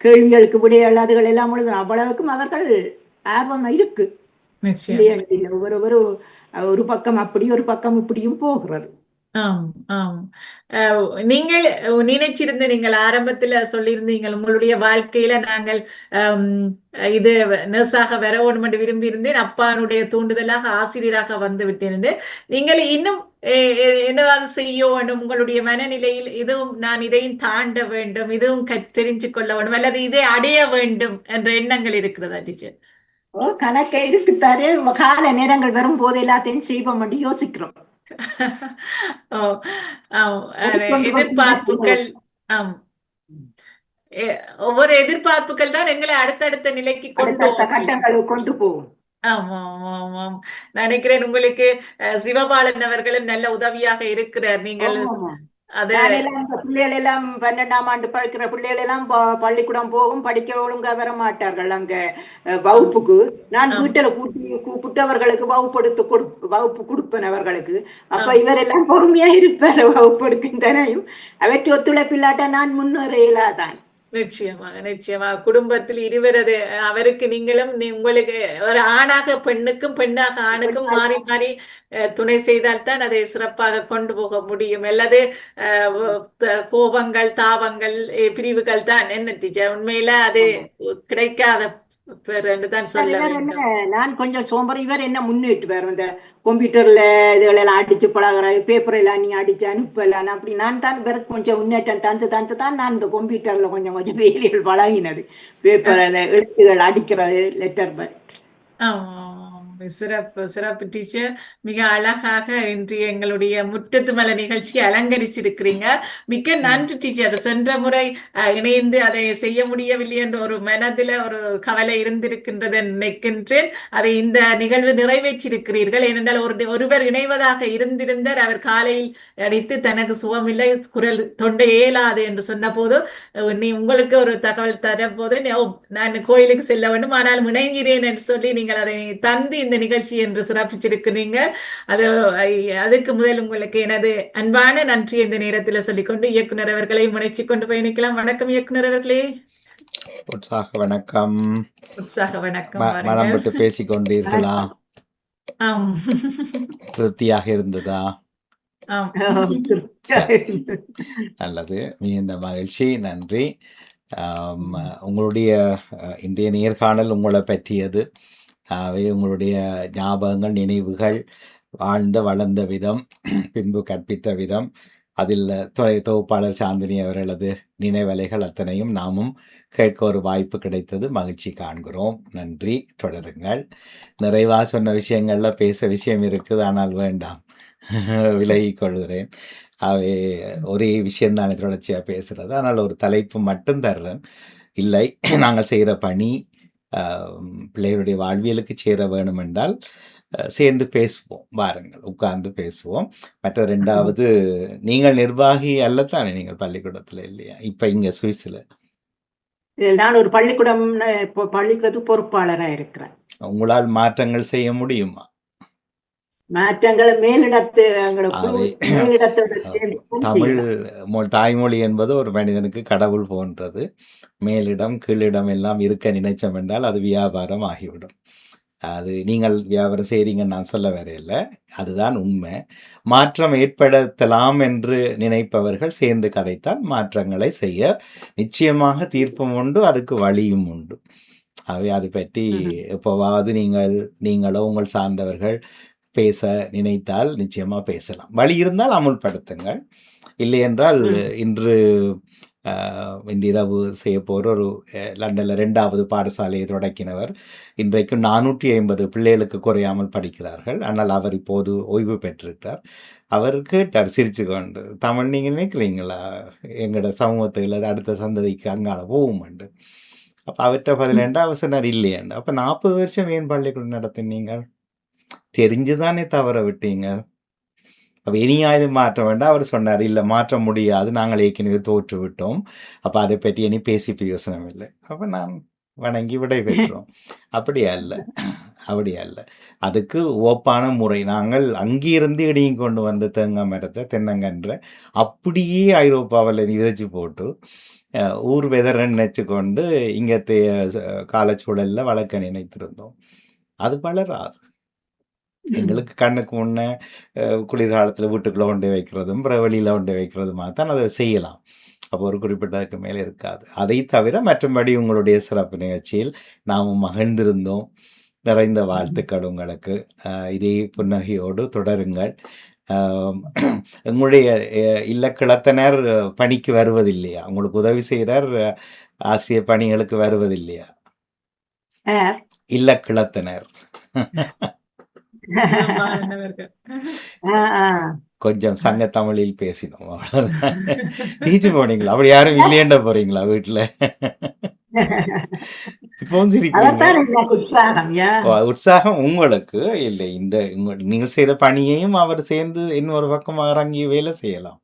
கேள்விகளுக்கு விடைகள் அதுகள் எல்லாம் எழுதணும். அவ்வளவுக்கும் அவர்கள் ஆர்வம் இருக்கு. ஒரு பக்கம் அப்படி ஒரு பக்கம் இப்படியும் போகிறது.
நீங்கள் நினைச்சிருந்த, நீங்கள் ஆரம்பத்துல சொல்லியிருந்தீங்க உங்களுடைய வாழ்க்கையில நாங்கள் இது நர்ஸாக வர வேண்டும் என்று விரும்பி இருந்தேன், அப்பானுடைய தூண்டுதலாக ஆசிரியராக வந்து விட்டேன். நீங்கள் இன்னும் என்னவாது செய்ய வேண்டும், உங்களுடைய மனநிலையில் இதுவும் நான் இதையும் தாண்ட வேண்டும், இதுவும் தெரிஞ்சு கொள்ள வேண்டும் அல்லது இதை அடைய வேண்டும் என்ற எண்ணங்கள் இருக்கிறதா டீச்சர்?
கணக்க இருக்குத்தாரே, கால நேரங்கள் வரும் போது எல்லாத்தையும் செய்வோம் என்று யோசிக்கிறோம்.
எதிர்பார்ப்புகள், ஒவ்வொரு எதிர்பார்ப்புகள் தான் எங்களை அடுத்தடுத்த நிலைக்கு
கொண்டு போகும்.
ஆமாம். நினைக்கிறேன் உங்களுக்கு சிவபாலன் அவர்களும் நல்ல உதவியாக இருக்கிறார். நீங்கள்
பிள்ளைகள் எல்லாம் 12ஆம் ஆண்டு படிக்கிற பிள்ளைகள் எல்லாம் பள்ளிக்கூடம் போகும், படிக்க ஒழுங்கா வர மாட்டார்கள் அங்க வகுப்புக்கு. நான் வீட்டுல கூப்பிட்டு அவர்களுக்கு வகுப்பு கொடுப்பேன் அவர்களுக்கு. அப்ப இவர் எல்லாம் பொறுமையா இருப்பார் வகுப்பு எடுக்கின்றனையும். அவற்றை ஒத்துழைப்பில்லாட்டா நான் முன்னேற இயலாதான்.
நிச்சயமாக குடும்பத்தில் இருவரது அவருக்கு நீங்களும் உங்களுக்கு ஒரு ஆணாக பெண்ணுக்கும் பெண்ணாக ஆணுக்கும் மாறி மாறி துணை செய்தால்தான் அதை சிறப்பாக கொண்டு போக முடியும். அல்லது கோபங்கள் தாபங்கள் பிரிவுகள் தான் என்ன டீச்சர், உண்மையில அது கிடைக்காத
நான் கொஞ்சம் சோம்பரை. இவர் என்ன முன்னேற்றுவார், இந்த கம்ப்யூட்டர்ல இதுகளெல்லாம் அடிச்சு பழகிற பேப்பர் எல்லாம் நீ அடிச்சு அனுப்பலாம் அப்படி. நான் தான் இவருக்கு கொஞ்சம் முன்னேற்றம் தந்து தான் நான் இந்த கம்ப்யூட்டர்ல கொஞ்சம் வேலைகள் பழகினது. பேப்பர் எழுத்துகள் அடிக்கிறது, லெட்டர் பேட்.
சிறப்பு டீச்சர். மிக அழகாக இன்று எங்களுடைய முற்றத்து மலை நிகழ்ச்சியை அலங்கரிச்சிருக்கிறீங்க. மிக்க நன்றி டீச்சர். சென்ற முறை இணைந்து அதை செய்ய முடியவில்லை என்ற ஒரு மனதில் ஒரு கவலை இருந்திருக்கின்றது நினைக்கின்றேன். அதை இந்த நிகழ்வு நிறைவேற்றிருக்கிறீர்கள். ஏனென்றால் ஒருவர் இணைவதாக இருந்திருந்தார். அவர் காலையில் அடித்து தனக்கு சுகமில்லை, குரல் தொண்டை ஏலாது என்று சொன்ன போது உங்களுக்கு ஒரு தகவல் தர போது நான் கோயிலுக்கு செல்ல வேண்டும் ஆனால் இணைகிறேன் என்று சொல்லி நீங்கள் அதை தந்து இந்த நிகழ்ச்சி என்று சிறப்பிச்சிருக்கிறீங்க. அதுக்கு முதல் உங்களுக்கு எனது அன்பான நன்றி இந்த நேரத்தில் சொல்லிக்கொண்டு இயக்குனர் அவர்களை முனைச்சு கொண்டு பயணிக்கலாம். வணக்கம் இயக்குனர் அவர்களே.
உற்சாக வணக்கம்.
மனம்
விட்டு பேசிக்கொண்டீர்களா? திருப்தியாக இருந்ததா? நல்லது, மிகுந்த மகிழ்ச்சி, நன்றி. உங்களுடைய இன்றைய நேர்காணல் உங்களை பற்றியது. உங்களுடைய ஞாபகங்கள், நினைவுகள், வாழ்ந்த வளர்ந்த விதம், பின்பு கற்பித்த விதம், அதில் தொகுப்பாளர் சாந்தினி அவர்களது நினைவலைகள் அத்தனையும் நாமும் கேட்க ஒரு வாய்ப்பு கிடைத்தது. மகிழ்ச்சி காண்கிறோம். நன்றி. தொடருங்கள். நிறைவாக சொன்ன விஷயங்கள்ல பேச விஷயம் இருக்குது, ஆனால் வேண்டாம், விலகிக் கொள்கிறேன். அவை ஒரே விஷயம்தானே தொடர்ச்சியாக பேசுகிறது. ஆனால் ஒரு தலைப்பு மட்டும் தர்றேன். இல்லை, நாங்கள் செய்கிற பணி பிள்ளைகளுடைய வாழ்வியலுக்கு சேர வேணும் என்றால் சேர்ந்து பேசுவோம். வாருங்கள், உட்கார்ந்து பேசுவோம். மற்ற 2வது, நீங்கள் நிர்வாகி அல்லத்தானே நீங்கள் பள்ளிக்கூடத்துல இல்லையா? இப்ப இங்க சுவிஸ்ல.
நான் ஒரு பள்ளிக்கூடத்து பொறுப்பாளரா இருக்கிறேன்.
உங்களால் மாற்றங்கள் செய்ய முடியுமா?
மாற்றங்களை மேலிடத்து
அவை
மேலிடத்தோட சேர்ந்து
தமிழ்
செய்யலாம்.
தாய்மொழி என்பது ஒரு மனிதனுக்கு கடவுள் போன்றது. மேலிடம் கீழிடம் எல்லாம் இருக்க நினைச்சோம் என்றால் அது வியாபாரம் ஆகிவிடும். அது நீங்கள் வியாபாரம் செய்கிறீங்கன்னு நான் சொல்ல வரையில்லை, அதுதான் உண்மை. மாற்றம் ஏற்படுத்தலாம் என்று நினைப்பவர்கள் சேர்ந்து கதைத்தால் மாற்றங்களை செய்ய நிச்சயமாக தீர்ப்பும் உண்டு, அதுக்கு வழியும் உண்டு. அவை அது பற்றி எப்போவாவது நீங்களோ உங்கள் சார்ந்தவர்கள் பேச நினைத்தால் நிச்சயமாக பேசலாம். வழி இருந்தால் அமுல்படுத்துங்கள். இல்லை என்றால் இன்று இன்றிரவு செய்ய போகிற ஒரு லண்டனில் 2வது பாடசாலையை தொடக்கினவர் இன்றைக்கும் 450 பிள்ளைகளுக்கு குறையாமல் படிக்கிறார்கள். ஆனால் அவர் இப்போது ஓய்வு பெற்றிருக்கிறார். அவர் கேட்டார் சிரிச்சு கொண்டு, தமிழ் நீங்கள் நினைக்கிறீங்களா எங்களோட சமூகத்தில் அடுத்த சந்ததிக்கு அங்கால போகும்ண்டு. அப்போ அவர்கிட்ட பதில் அவர் சொன்னார் இல்லையாண்டு. அப்போ 40 வருஷம் ஏன் பள்ளிக்கூடம் நடத்தினீங்க? தெரிஞ்சுதானே தவற விட்டீங்க. அப்போ இனியாவது மாற்ற வேண்டாம். அவர் சொன்னார் இல்லை மாற்ற முடியாது, நாங்கள் ஏற்கனவே தோற்று விட்டோம், அப்போ அதை பற்றி இனி பேசி பிரயோசனம் இல்லை. அப்போ நான் வணங்கி விடை பெற்றோம். அப்படி அல்ல. அதுக்கு ஓப்பான முறை. நாங்கள் அங்கிருந்து இடியும் கொண்டு வந்த தேங்காய் மரத்தை தென்னங்கன்ற அப்படியே ஐரோப்பாவில் விதைச்சு போட்டு ஊர் வெதர்ன்னு நினைச்சு கொண்டு இங்கே காலச்சூழலில் வளர்க்க நினைத்திருந்தோம். அது வளராது. எங்களுக்கு கண்ணுக்கு முன்னே குளிர்காலத்தில் வீட்டுக்குள்ளே கொண்டு வைக்கிறதும் வெளியில் கொண்டு வைக்கிறதுமா தான் அதை செய்யலாம். அப்போ ஒரு குறிப்பிட்டதுக்கு மேலே இருக்காது. அதை தவிர மற்றபடி உங்களுடைய சிறப்பு நிகழ்ச்சியில் நாமும் மகிழ்ந்திருந்தோம். நிறைந்த வாழ்த்துக்கள் உங்களுக்கு. இதே புன்னகையோடு தொடருங்கள். உங்களுடைய இல்லக்கிழத்தினர் பணிக்கு வருவதில்லையா? உங்களுக்கு உதவி செய்கிறார் ஆசிரியர் பணிகளுக்கு வருவதில்லையா? இல்லக்கிழத்தினர் கொஞ்சம் சங்க தமிழில் பேசினோம், அவ்வளவுதான். தீச்சு போனீங்களா? அப்படி யாரும் இல்லையண்ட போறீங்களா வீட்டுல? இப்பவும் உற்சாகம் உங்களுக்கு இல்லை. நீங்கள் செய்யற பணியையும் அவர் சேர்ந்து இன்னொரு பக்கம் இறங்கி வேலை செய்யலாம்.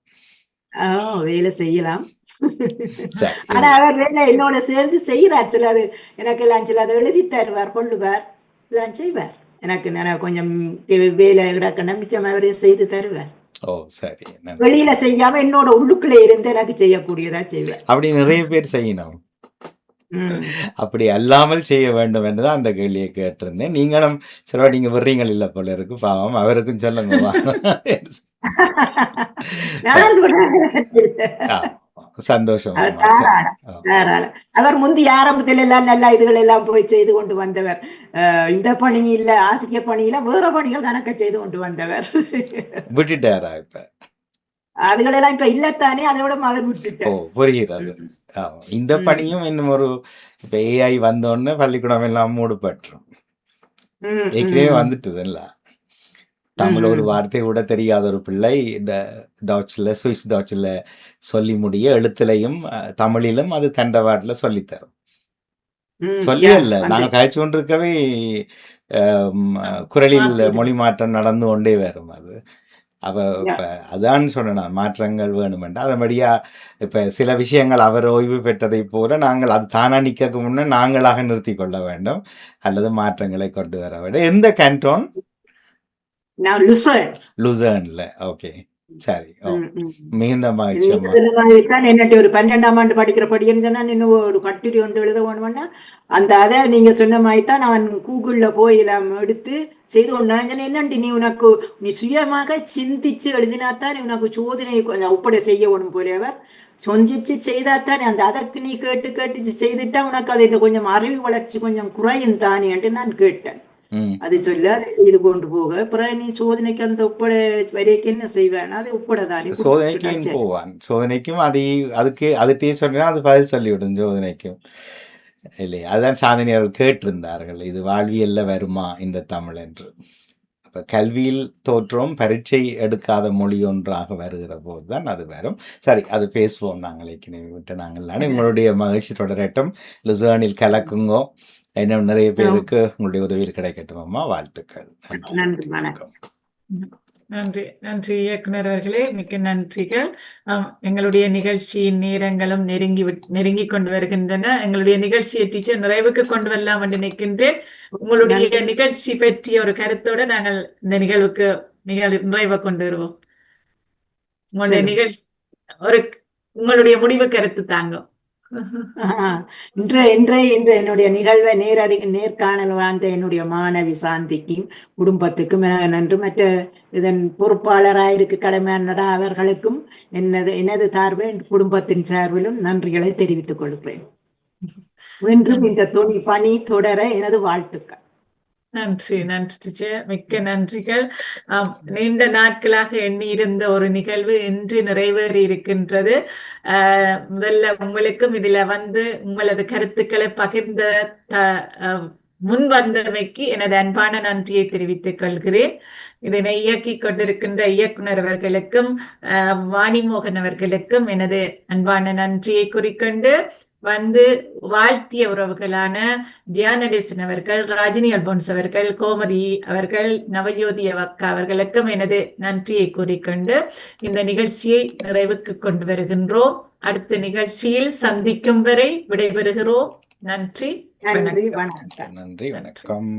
ஆனா அவர் வேலை என்னோட சேர்ந்து செய்யறார். சிலது எனக்கு எல்லாம் சிலது எழுதி தருவார், கொள்ளுவார், எல்லாம் செய்வார். எனக்கு கொஞ்சம் வேலை கிடக்கணும், மிச்சம் அவரே செய்து தருவார்.
ஓ சரி.
வெளியில செய்யாம என்னோட உள்ளுக்குள்ள இருந்து எனக்கு செய்யக்கூடியதா செய்வார்.
அப்படி நிறைய பேர் செய்யணும். அப்படி அல்லாமல் செய்ய வேண்டும் என்றுதான் அந்த கேள்வியை கேட்டிருந்தேன். நீங்களும் சில நீங்க வர்றீங்கள் இல்ல போல இருக்கு, பாவம் அவருக்கும் சொல்லுங்க. சந்தோஷம்.
அவர் முந்தைய ஆரம்பத்தில் எல்லாம் நல்ல இதுகள் எல்லாம் போய் செய்து கொண்டு வந்தவர். இந்த பணி இல்ல, ஆசிரியர் பணியில வேற பணிகள் கணக்க செய்து கொண்டு வந்தவர்.
விட்டுட்டாரா இப்ப?
அதுகளெல்லாம் இப்ப இல்லத்தானே, அதோட மதம் விட்டுட்டோம்.
புரிகிறது. இந்த பணியும் இன்னும் ஒரு இப்ப ஏஐ வந்தோடனே பள்ளிக்கூடம் எல்லாம் மூடப்பட்டுரும். ஏற்கனவே வந்துட்டுது இல்ல. தமிழ் ஒரு வார்த்தை கூட தெரியாத ஒரு பிள்ளை சுவிஸ் டாட்சில் சொல்லி முடிய எழுத்துலையும் தமிழிலும் அது தண்டவாட்டில் சொல்லித்தரும். சொல்லியல்ல நாங்கள் கழிச்சு கொண்டிருக்கவே குரலில் மொழி மாற்றம் நடந்து கொண்டே வரும். அது அதான் சொன்னேன், மாற்றங்கள் வேணுமென்று. அதன்படியா இப்ப சில விஷயங்கள் அவர் ஓய்வு பெற்றதை போல நாங்கள் அது தானா நிற்க முன்னே நாங்களாக நிறுத்தி கொள்ள வேண்டும், அல்லது மாற்றங்களை கொண்டு வர வேண்டும். எந்த கேன்டோன்? லுசர்ன்ல. ஓகே சரி. மிகுந்த மகிழ்ச்சி.
என்னட்டு ஒரு 12ஆம் ஆண்டு படிக்கிற படின்னு சொன்னா இன்னும் ஒரு கட்டுரை ஒன்று எழுத வேணும்னா அந்த அதை நீங்க சொன்ன மாதிரி தான் நான் கூகுள்ல போய் எல்லாம் எடுத்து செய்து கொண்டு என்னண்டு நீ சுயமாக சிந்திச்சு எழுதினாத்தான் உனக்கு சோதனை ஒப்படை செய்ய வேணும் போல. அவர் சொஞ்சிச்சு செய்தாத்தானே அந்த அதற்கு நீ கேட்டு கேட்டு செய்துட்டா உனக்கு அது கொஞ்சம் அறிவு வளர்ச்சி கொஞ்சம் குறையும் தானே என்று நான் கேட்டேன். அது சொல்ல அதை செய்து கொண்டு போக அப்புறம் நீ சோதனைக்கு அந்த ஒப்பட வரைக்கும் என்ன செய்வேன், அது ஒப்படதானே
சோதனைக்கும் போவான். சோதனைக்கும் அதுக்கே சொன்னா அது பதில் சொல்லிவிடும் சோதனைக்கும் இல்லையா? அதுதான் சாதனை அவர்கள் கேட்டிருந்தார்கள், இது வாழ்வியல்ல வருமா இந்த தமிழ் என்று. அப்ப கல்வியில் தோற்றோம் பரீட்சை எடுக்காத மொழி ஒன்றாக வருகிற போது தான் அது வரும். சரி, அது பேசுவோம் நாங்கள் ஏற்கனவே விட்டு நாங்கள். உங்களுடைய மகிழ்ச்சி தொடரட்டும். லுசர்னில் கலக்குங்கோ. இன்னும் நிறைய பேருக்கு உங்களுடைய உதவியில் கிடைக்கட்டும் அம்மா. வாழ்த்துக்கள்.
நன்றி, வணக்கம்.
நன்றி நன்றி இயக்குனர் அவர்களே, மிக்க நன்றிகள். எங்களுடைய நிகழ்ச்சியின் நேரங்களும் நெருங்கி கொண்டு வருகின்றன. எங்களுடைய நிகழ்ச்சியை டீச்சர் நிறைவுக்கு கொண்டு வரலாம் என்று நினைக்கின்றேன். உங்களுடைய நிகழ்ச்சி பற்றிய ஒரு கருத்தோட நாங்கள் இந்த நிகழ்வுக்கு நிறைவை கொண்டு வருவோம். உங்களுடைய நிகழ்ச்சி உங்களுடைய முடிவு கருத்து தாங்க.
இன்று என்னுடைய நிகழ்வை நேர்காணல் வாழ்ந்த என்னுடைய மாணவி சாந்திக்கும் குடும்பத்துக்கும் நன்றி. மற்ற இதன் பொறுப்பாளராயிருக்கு கடமையானடா அவர்களுக்கும் எனது சார்பில் குடும்பத்தின் சார்பிலும் நன்றிகளை தெரிவித்துக் கொள்கிறேன். மீண்டும் இந்த பணி தொடர எனது வாழ்த்துக்கள்.
நன்றி நன்றி டீச்சர், மிக்க நன்றிகள். நீண்ட நாட்களாக எண்ணி இருந்த ஒரு நிகழ்வு இன்று நிறைவேறி இருக்கின்றது. முதல்ல உங்களுக்கும் இதுல உங்களது கருத்துக்களை பகிர்ந்த முன் வந்தமைக்கு எனது அன்பான நன்றியை தெரிவித்துக் கொள்கிறேன். இதனை இயக்கி கொண்டிருக்கின்ற இயக்குனர் அவர்களுக்கும் வாணிமோகன் அவர்களுக்கும் எனது அன்பான நன்றியை குறிக்கொண்டு வாழ்த்திய உறவுகளான ஜியானடேசன் அவர்கள், ராஜினி அல்போன்ஸ் அவர்கள், கோமதி அவர்கள், நவஜோதி அக்கா அவர்களுக்கும் எனது நன்றியை கூறிக்கொண்டு இந்த நிகழ்ச்சியை நிறைவுக்கு கொண்டு வருகின்றோம். அடுத்த நிகழ்ச்சியில் சந்திக்கும் வரை விடைபெறுகிறோம். நன்றி,
நன்றி, வணக்கம்.
நன்றி, வணக்கம்.